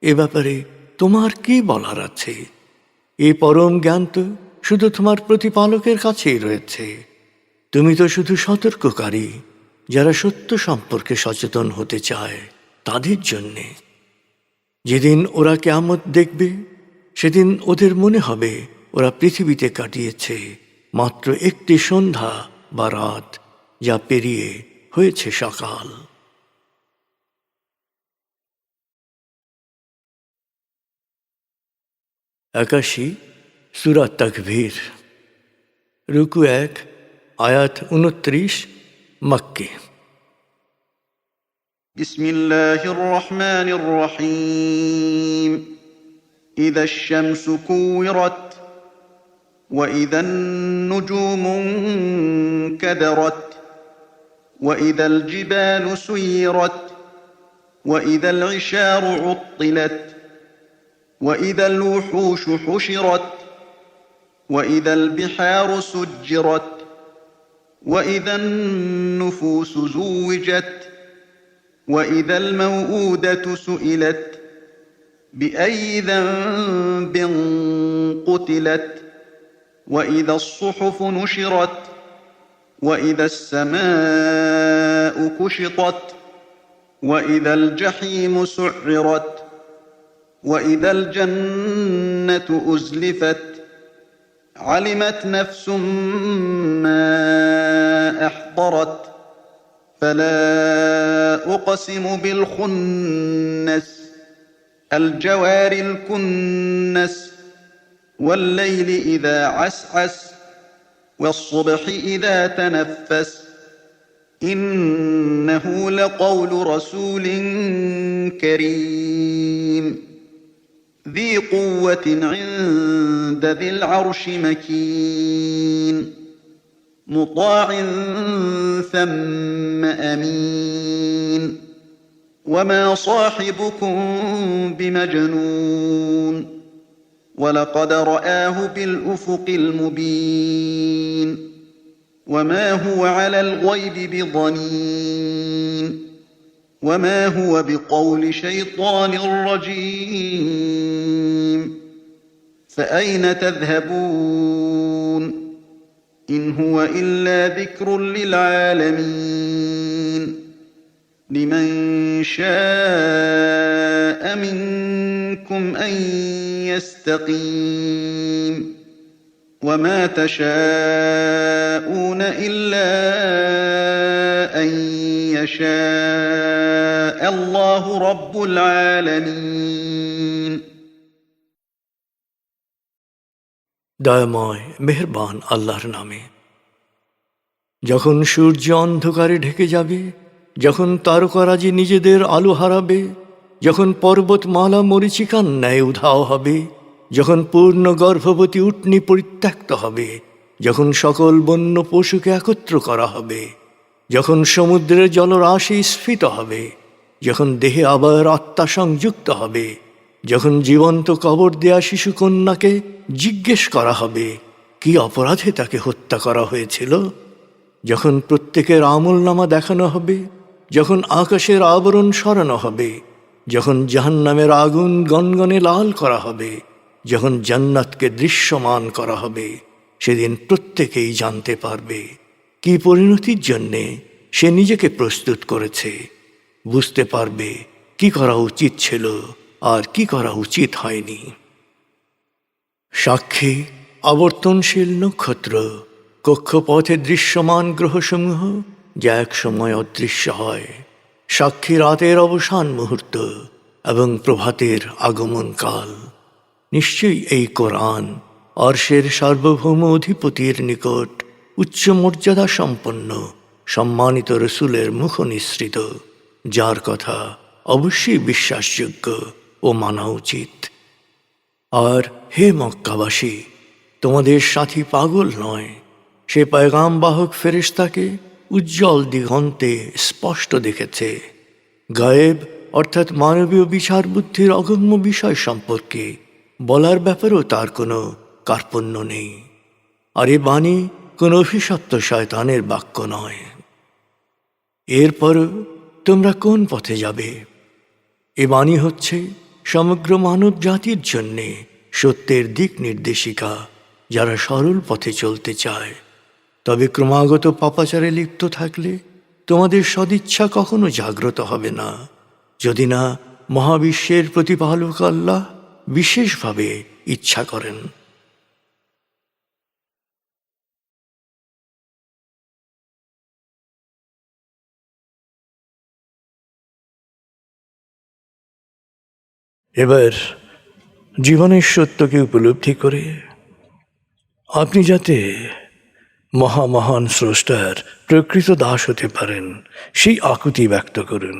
এ ব্যাপারে তোমার কি বলার আছে? এই পরম জ্ঞান তো শুধু তোমার প্রতিপালকের কাছেই রয়েছে। তুমি তো শুধু সতর্ককারী, যারা সত্য সম্পর্কে সচেতন হতে চায় তাদের জন্যে। যেদিন ওরা কিয়ামত দেখবে, সেদিন ওদের মনে হবে ওরা পৃথিবীতে কাটিয়েছে মাত্র একটি সন্ধ্যা বা রাত, যা পেরিয়ে হয়েছে সকাল। একাশি সূরা তাকবীর, রুকু 1, আয়াত 29, মক্কে। بسم الله الرحمن الرحيم إذا الشمس كورت وإذا النجوم انكدرت وإذا الجبال سيرت وإذا العشار عطلت وإذا الوحوش حشرت وإذا البحار سجرت وإذا النفوس زوجت وإذا الموءودة سئلت بأي ذنب قتلت وإذا الصحف نشرت وإذا السماء كشطت وإذا الجحيم سعرت وإذا الجنة أزلفت علمت نفس ما أحضرت فلا أقسم بالخنس الجوار الكنس والليل إذا عسعس والصبح إذا تنفس إنه لقول رسول كريم ذي قوة عند ذي العرش مكين مطاع ثم أمين وما صاحبكم بمجنون ولقد رآه بالأفق المبين وما هو على الغيب بضنين وما هو بقول شيطان رجيم فأين تذهبون إن هو إلا ذكر للعالمين لمن شاء منكم أن يستقيم وما تشاءون إلا أن يشاء الله رب العالمين দয়াময় মেহেরবান আল্লাহর নামে। যখন সূর্য অন্ধকারে ঢেকে যাবে, যখন তারকারাজি নিজেদের আলো হারাবে, যখন পর্বতমালা মরীচিকার ন্যায় উধাও হবে, যখন পূর্ণ গর্ভবতী উটনী পরিত্যক্ত হবে, যখন সকল বন্য পশুকে একত্র করা হবে, যখন সমুদ্রের জলরাশি স্ফীত হবে, যখন দেহে আবার আত্মা সংযুক্ত হবে, যখন জীবন্ত কবর দেয়া শিশুকন্যাকে জিজ্ঞেস করা হবে কি অপরাধে তাকে হত্যা করা হয়েছিল, যখন প্রত্যেকের আমলনামা দেখানো হবে, যখন আকাশের আবরণ সরানো হবে, যখন জাহান্নামের আগুন গনগনে লাল করা হবে, যখন জান্নাতকে দৃশ্যমান করা হবে, সেদিন প্রত্যেকেই জানতে পারবে কি পরিণতির জন্যে সে নিজেকে প্রস্তুত করেছে, বুঝতে পারবে কি করা উচিত ছিল আর কি করা উচিত হয়নি। সাক্ষী আবর্তনশীল নক্ষত্র, কক্ষপথে দৃশ্যমান গ্রহসমূহ যা এক সময় অদৃশ্য হয়, সাক্ষী রাতের অবসান মুহূর্ত এবং প্রভাতের আগমনকাল। নিশ্চয়ই এই কোরআন অর্শের সার্বভৌম অধিপতির নিকট উচ্চ মর্যাদা সম্পন্ন সম্মানিত রসুলের মুখ নিঃসৃত, যার কথা অবশ্যই বিশ্বাসযোগ্য ও মানা উচিত। আর হে মক্কাবাসী, তোমাদের সাথী পাগল নয়, সে পয়গাম বাহক ফেরেশতাকে উজ্জ্বল দিগন্তে স্পষ্ট দেখেছে। গায়েব অর্থাৎ মানবীয় বিচার বুদ্ধির অগম্য বিষয় সম্পর্কে বলার ব্যাপারেও তার কোনো কার্পণ্য নেই। আর এ বাণী কোনো অভিশপ্ত শয়তানের বাক্য নয়। এরপরও তোমরা কোন পথে যাবে? এ বাণী হচ্ছে সমগ্র মানব জাতির জন্যে সত্যের দিক নির্দেশিকা, যারা সরল পথে চলতে চায়। তবে ক্রমাগত পাপাচারে লিপ্ত থাকলে তোমাদের সদিচ্ছা কখনো জাগ্রত হবে না, যদি না মহাবিশ্বের প্রতিপালক আল্লাহ বিশেষভাবে ইচ্ছা করেন। এবার জীবনের সত্যকে উপলব্ধি করে আপনি যাতে মহামহান স্রষ্টার প্রকৃত দাস হতে পারেন, সেই আকুতি ব্যক্ত করুন।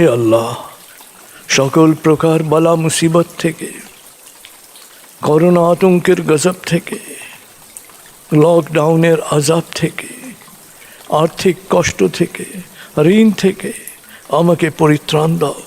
হে আল্লাহ, সকল প্রকার বালা মুসিবত থেকে, করোনা আতঙ্কের গজব থেকে, লকডাউনের আযাব থেকে, আর্থিক কষ্ট থেকে, ঋণ থেকে আমাকে পরিত্রাণ দাও।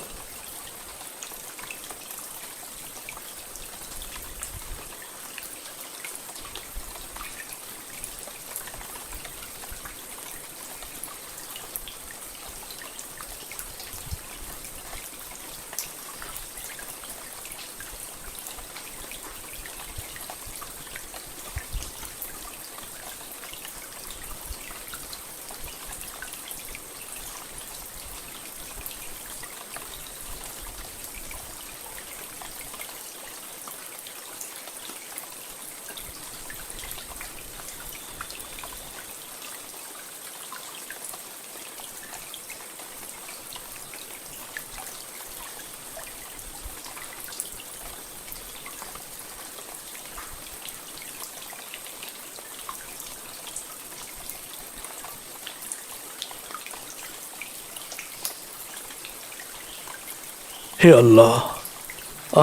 হে আল্লাহ,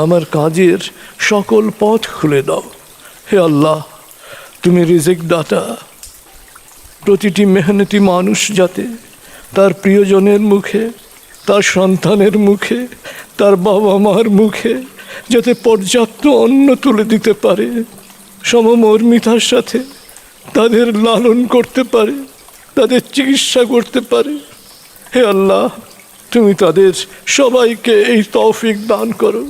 আমার কাজের সকল পথ খুলে দাও। হে আল্লাহ, তুমি রিজিক দাতা, প্রতিটি মেহনতি মানুষ যাতে তার প্রিয়জনের মুখে, তার সন্তানের মুখে, তার বাবা মার মুখে যাতে পর্যাপ্ত অন্ন তুলে দিতে পারে, সমমর্মিতার সাথে তাদের লালন করতে পারে, তাদের চিকিৎসা করতে পারে। হে আল্লাহ, তুমি তাদের সবাইকে এই তৌফিক দান করো।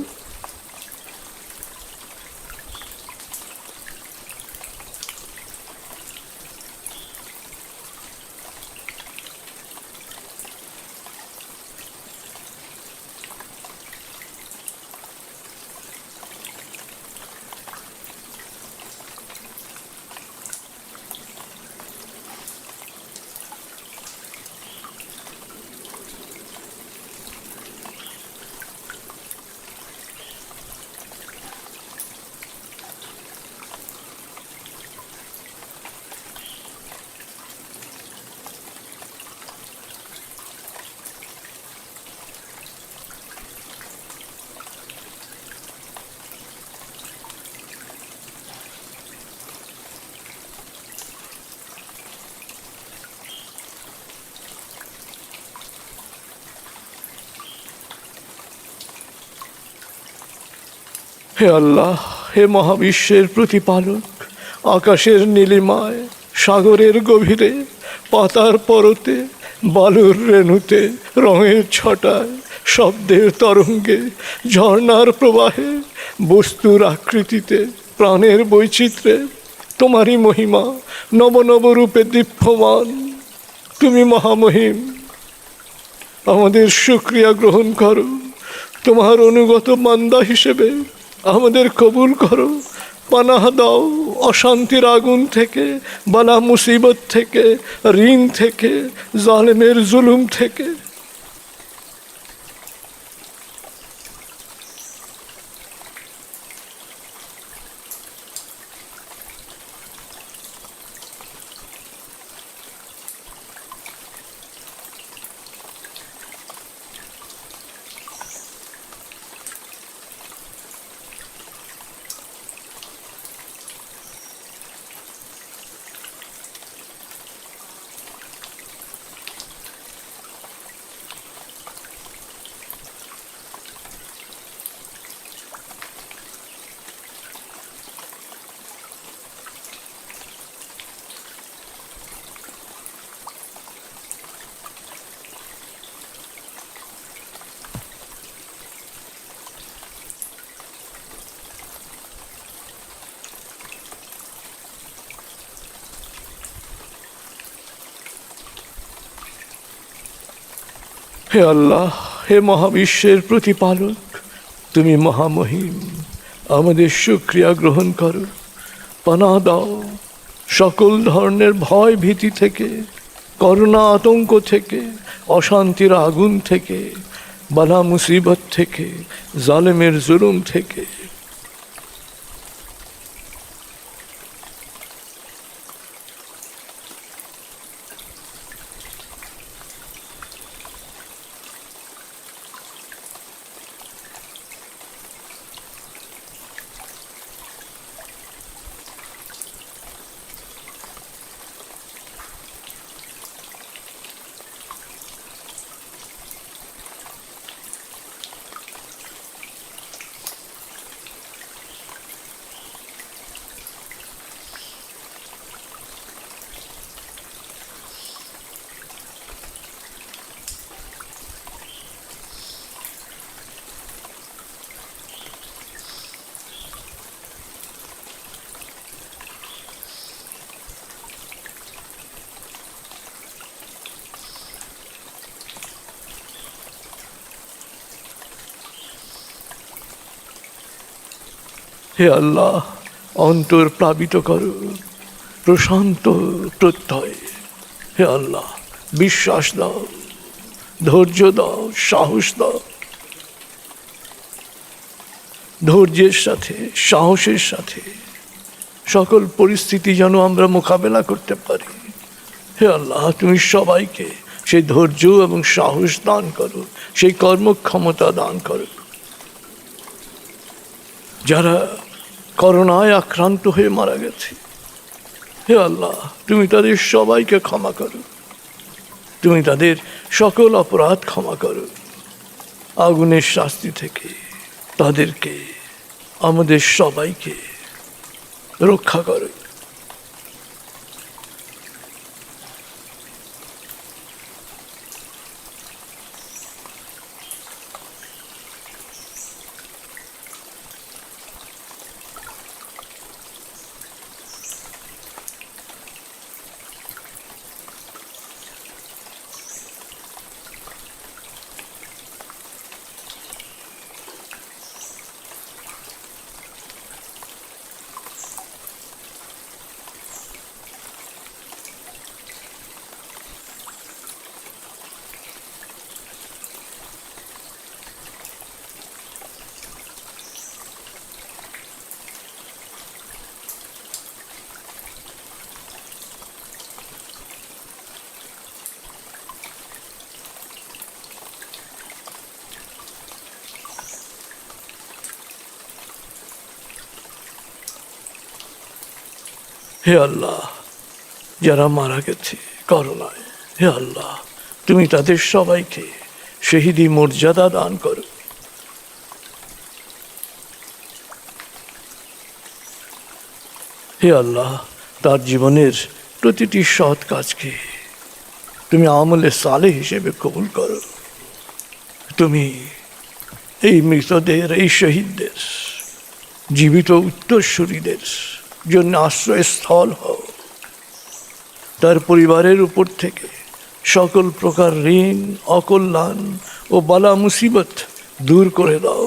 হে আল্লাহ, হে মহাবিশ্বের প্রতিপালক, আকাশের নীলিমায়, সাগরের গভীরে, পাতার পরতে, বালুর রেণুতে, রঙের ছটায়, শব্দের তরঙ্গে, ঝর্ণার প্রবাহে, বস্তুর আকৃতিতে, প্রাণের বৈচিত্র্যে তোমারই মহিমা নব নব রূপে দীপ্যমান। তুমি মহামহিম। আমাদের শুকরিয়া গ্রহণ করো, তোমার অনুগত বান্দা হিসেবে আমাদের কবুল করো। পানাহ দাও অশান্তির আগুন থেকে, বালা মুসিবত থেকে, ঋণ থেকে, জালেমের জুলুম থেকে। হে আল্লাহ, হে মহাবিশ্বের প্রতিপালক, তুমি মহামহিম। আমাদের শুকরিয়া গ্রহণ করো, পানাহ দাও সকল ধরনের ভয় ভীতি থেকে, করোনা আতঙ্ক থেকে, অশান্তির আগুন থেকে, বালা মুসিবত থেকে, জালেমের জুলুম থেকে। হে আল্লাহ, অন্তর প্লাবিত করো প্রশান্ত প্রত্যয়। হে আল্লাহ, বিশ্বাস দাও, ধৈর্য দাও, সাহস দাও। ধৈর্যের সাথে, সাহসের সাথে সকল পরিস্থিতি যেন আমরা মোকাবেলা করতে পারি। হে আল্লাহ, তুমি সবাইকে সেই ধৈর্য এবং সাহস দান করো, সেই কর্মক্ষমতা দান করো। যারা করোনায় আক্রান্ত হয়ে মারা গেছে, হে আল্লাহ, তুমি তাদের সবাইকে ক্ষমা করো, তুমি তাদের সকল অপরাধ ক্ষমা করো। আগুনের শাস্তি থেকে তাদেরকে, আমাদের সবাইকে রক্ষা করো। হে আল্লাহ, যারা মারা গেছে করোনায়, হে আল্লাহ, তুমি তাদের সবাইকে শহীদি মর্যাদা দান করো। হে আল্লাহ, তার জীবনের প্রতিটি সৎ কাজকে তুমি আমলে সালে হিসেবে কবুল করো। তুমি এই মৃতদের, এই শহীদদের, জীবিত উত্তরসূরিদের জন্য আশ্রয়স্থল হও। তার পরিবারের উপর থেকে সকল প্রকার ঋণ, অকল্যাণ ও বালা মুসিবত দূর করে দাও।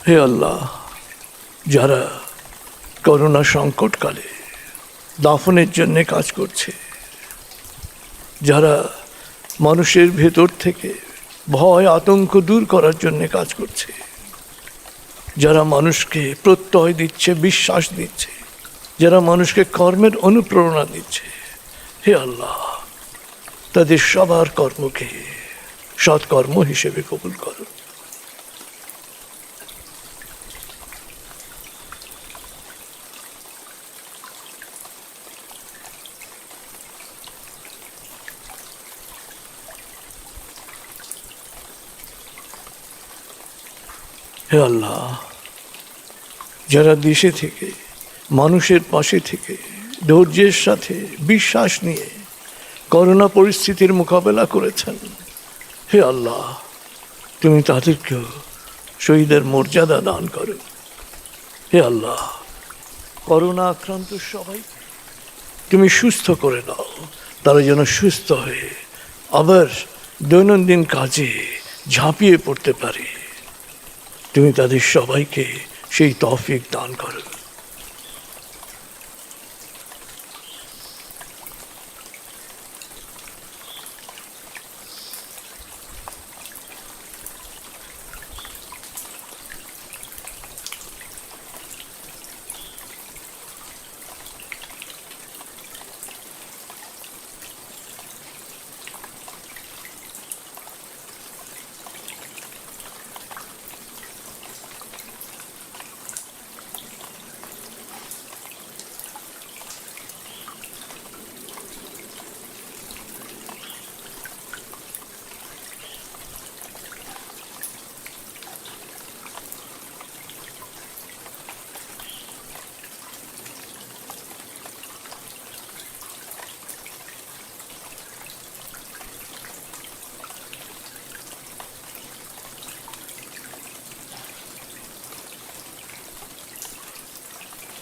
হে আল্লাহ, যারা করোনা সংকটকালে দাফনের জন্য কাজ করছে, যারা মানুষের ভেতর থেকে ভয় আতঙ্ক দূর করার জন্য কাজ করছে, যারা মানুষকে প্রত্যয় দিচ্ছে, বিশ্বাস দিচ্ছে, যারা মানুষকে কর্মের অনুপ্রেরণা দিচ্ছে, হে আল্লাহ, তাদের সবার কর্মকে সৎকর্ম হিসেবে কবুল করো। হে আল্লাহ, যারা দেশে থেকে, মানুষের পাশে থেকে ধৈর্যের সাথে বিশ্বাস নিয়ে করোনা পরিস্থিতির মোকাবেলা করেছেন, হে আল্লাহ, তুমি তাদেরকেও শহীদের মর্যাদা দান করো। হে আল্লাহ, করোনা আক্রান্ত সবাই তুমি সুস্থ করে দাও, তারা যেন সুস্থ হয়ে আবার দৈনন্দিন কাজে ঝাঁপিয়ে পড়তে পারে। তুমি তাদের সবাইকে সেই তৌফিক দান করো।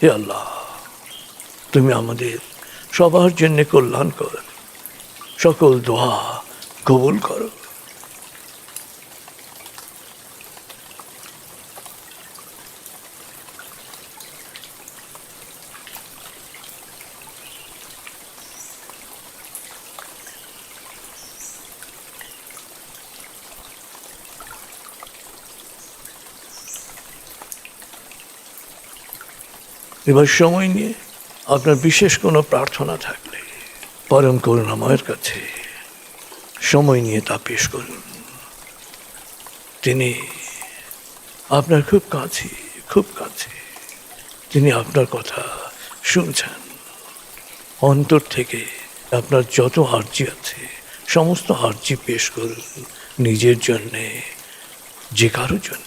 হে আল্লাহ, তুমি আমাদের সবার জন্য কল্যাণ কর, সকল দোয়া কবুল করো। এবার সময় নিয়ে আপনার বিশেষ কোনো প্রার্থনা থাকলে পরম করুণাময়ের কাছে সময় নিয়ে তা পেশ করুন। তিনি আপনার খুব কাছে, খুব কাছে। তিনি আপনার কথা শুনছেন। অন্তর থেকে আপনার যত আর্জি আছে সমস্ত আর্জি পেশ করুন, নিজের জন্যে, যে কারো জন্য।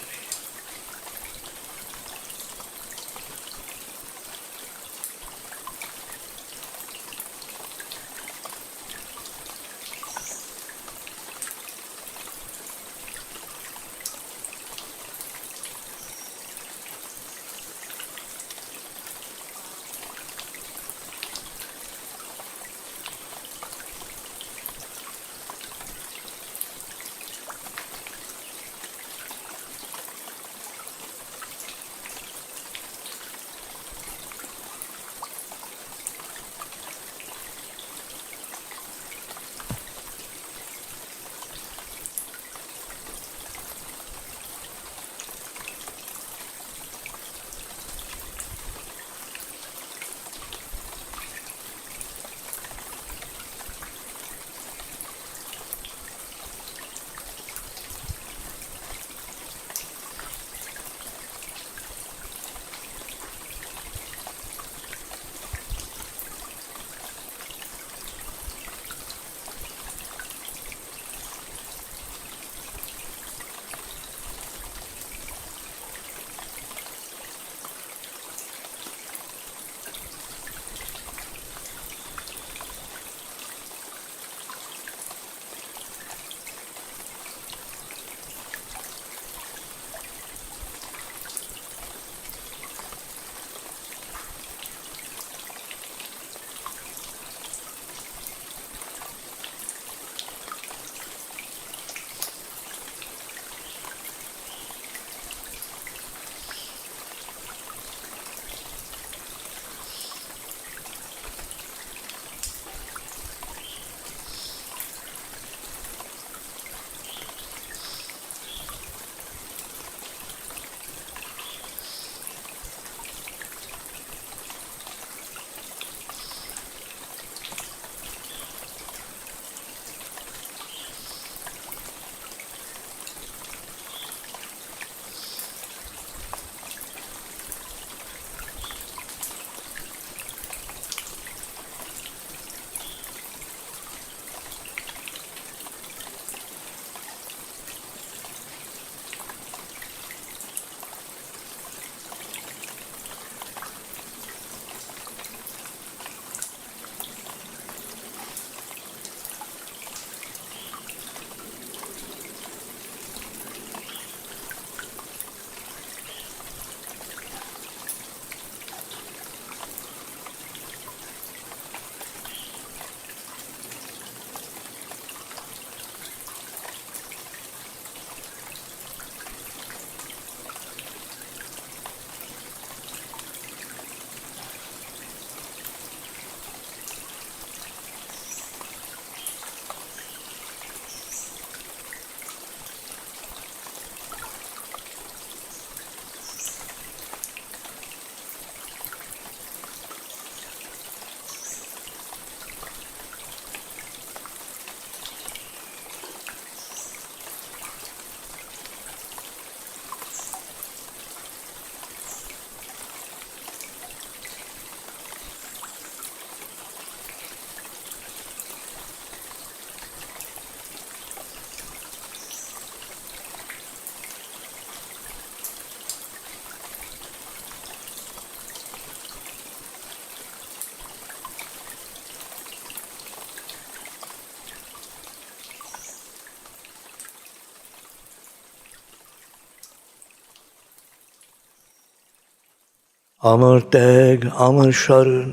আমার ত্যাগ, আমার স্মরণ,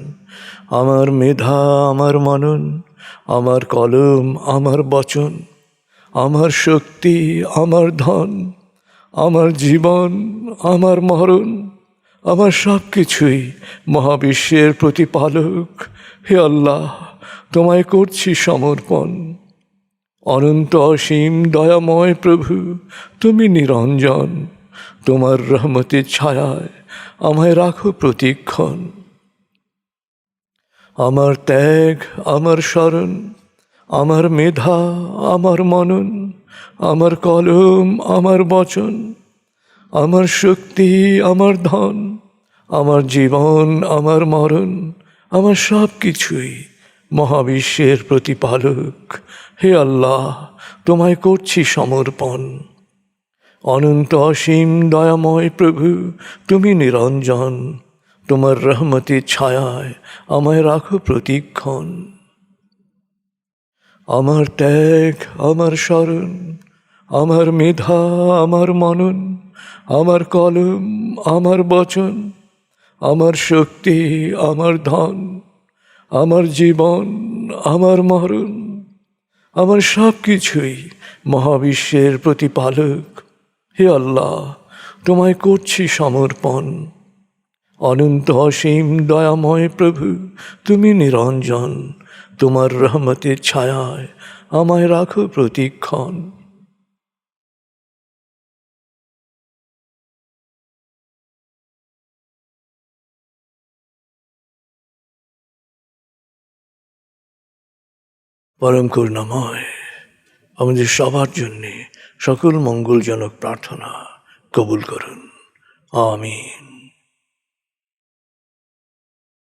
আমার মেধা, আমার মনন, আমার কলম, আমার বচন, আমার শক্তি, আমার ধন, আমার জীবন, আমার মরণ, আমার সব কিছুই মহাবিশ্বের প্রতিপালক হে আল্লাহ, তোমায় করছি সমর্পণ। অনন্ত অসীম দয়াময় প্রভু, তুমি নিরঞ্জন, তোমার রহমতের ছায়ায় আমায় রাখো প্রতিক্ষণ। আমার ত্যাগ, আমার স্মরণ, আমার মেধা, আমার মনন, আমার কলম, আমার বচন, আমার শক্তি, আমার ধন, আমার জীবন, আমার মরণ, আমার সব কিছুই মহাবিশ্বের প্রতিপালক হে আল্লাহ, তোমায় করছি সমর্পণ। অনন্ত অসীম দয়াময় প্রভু, তুমি নিরঞ্জন, তোমার রহমতের ছায়ায় আমায় রাখো প্রতিক্ষণ। আমার ত্যাগ, আমার স্মরণ, আমার মেধা, আমার মনন, আমার কলম, আমার বচন, আমার শক্তি, আমার ধন, আমার জীবন, আমার মরণ, আমার সব কিছুই মহাবিশ্বের প্রতিপালক হে আল্লাহ, তোমায় করছি সমর্পণ। অনন্ত অসীম দয়াময় প্রভু, তুমি নিরঞ্জন, তোমার রহমতের ছায়ায় আমায় রাখো প্রতিক্ষণ। পরম করুণাময়, আমাদের সবার জন্যে সকল মঙ্গলজনক প্রার্থনা কবুল করুন। আমিন।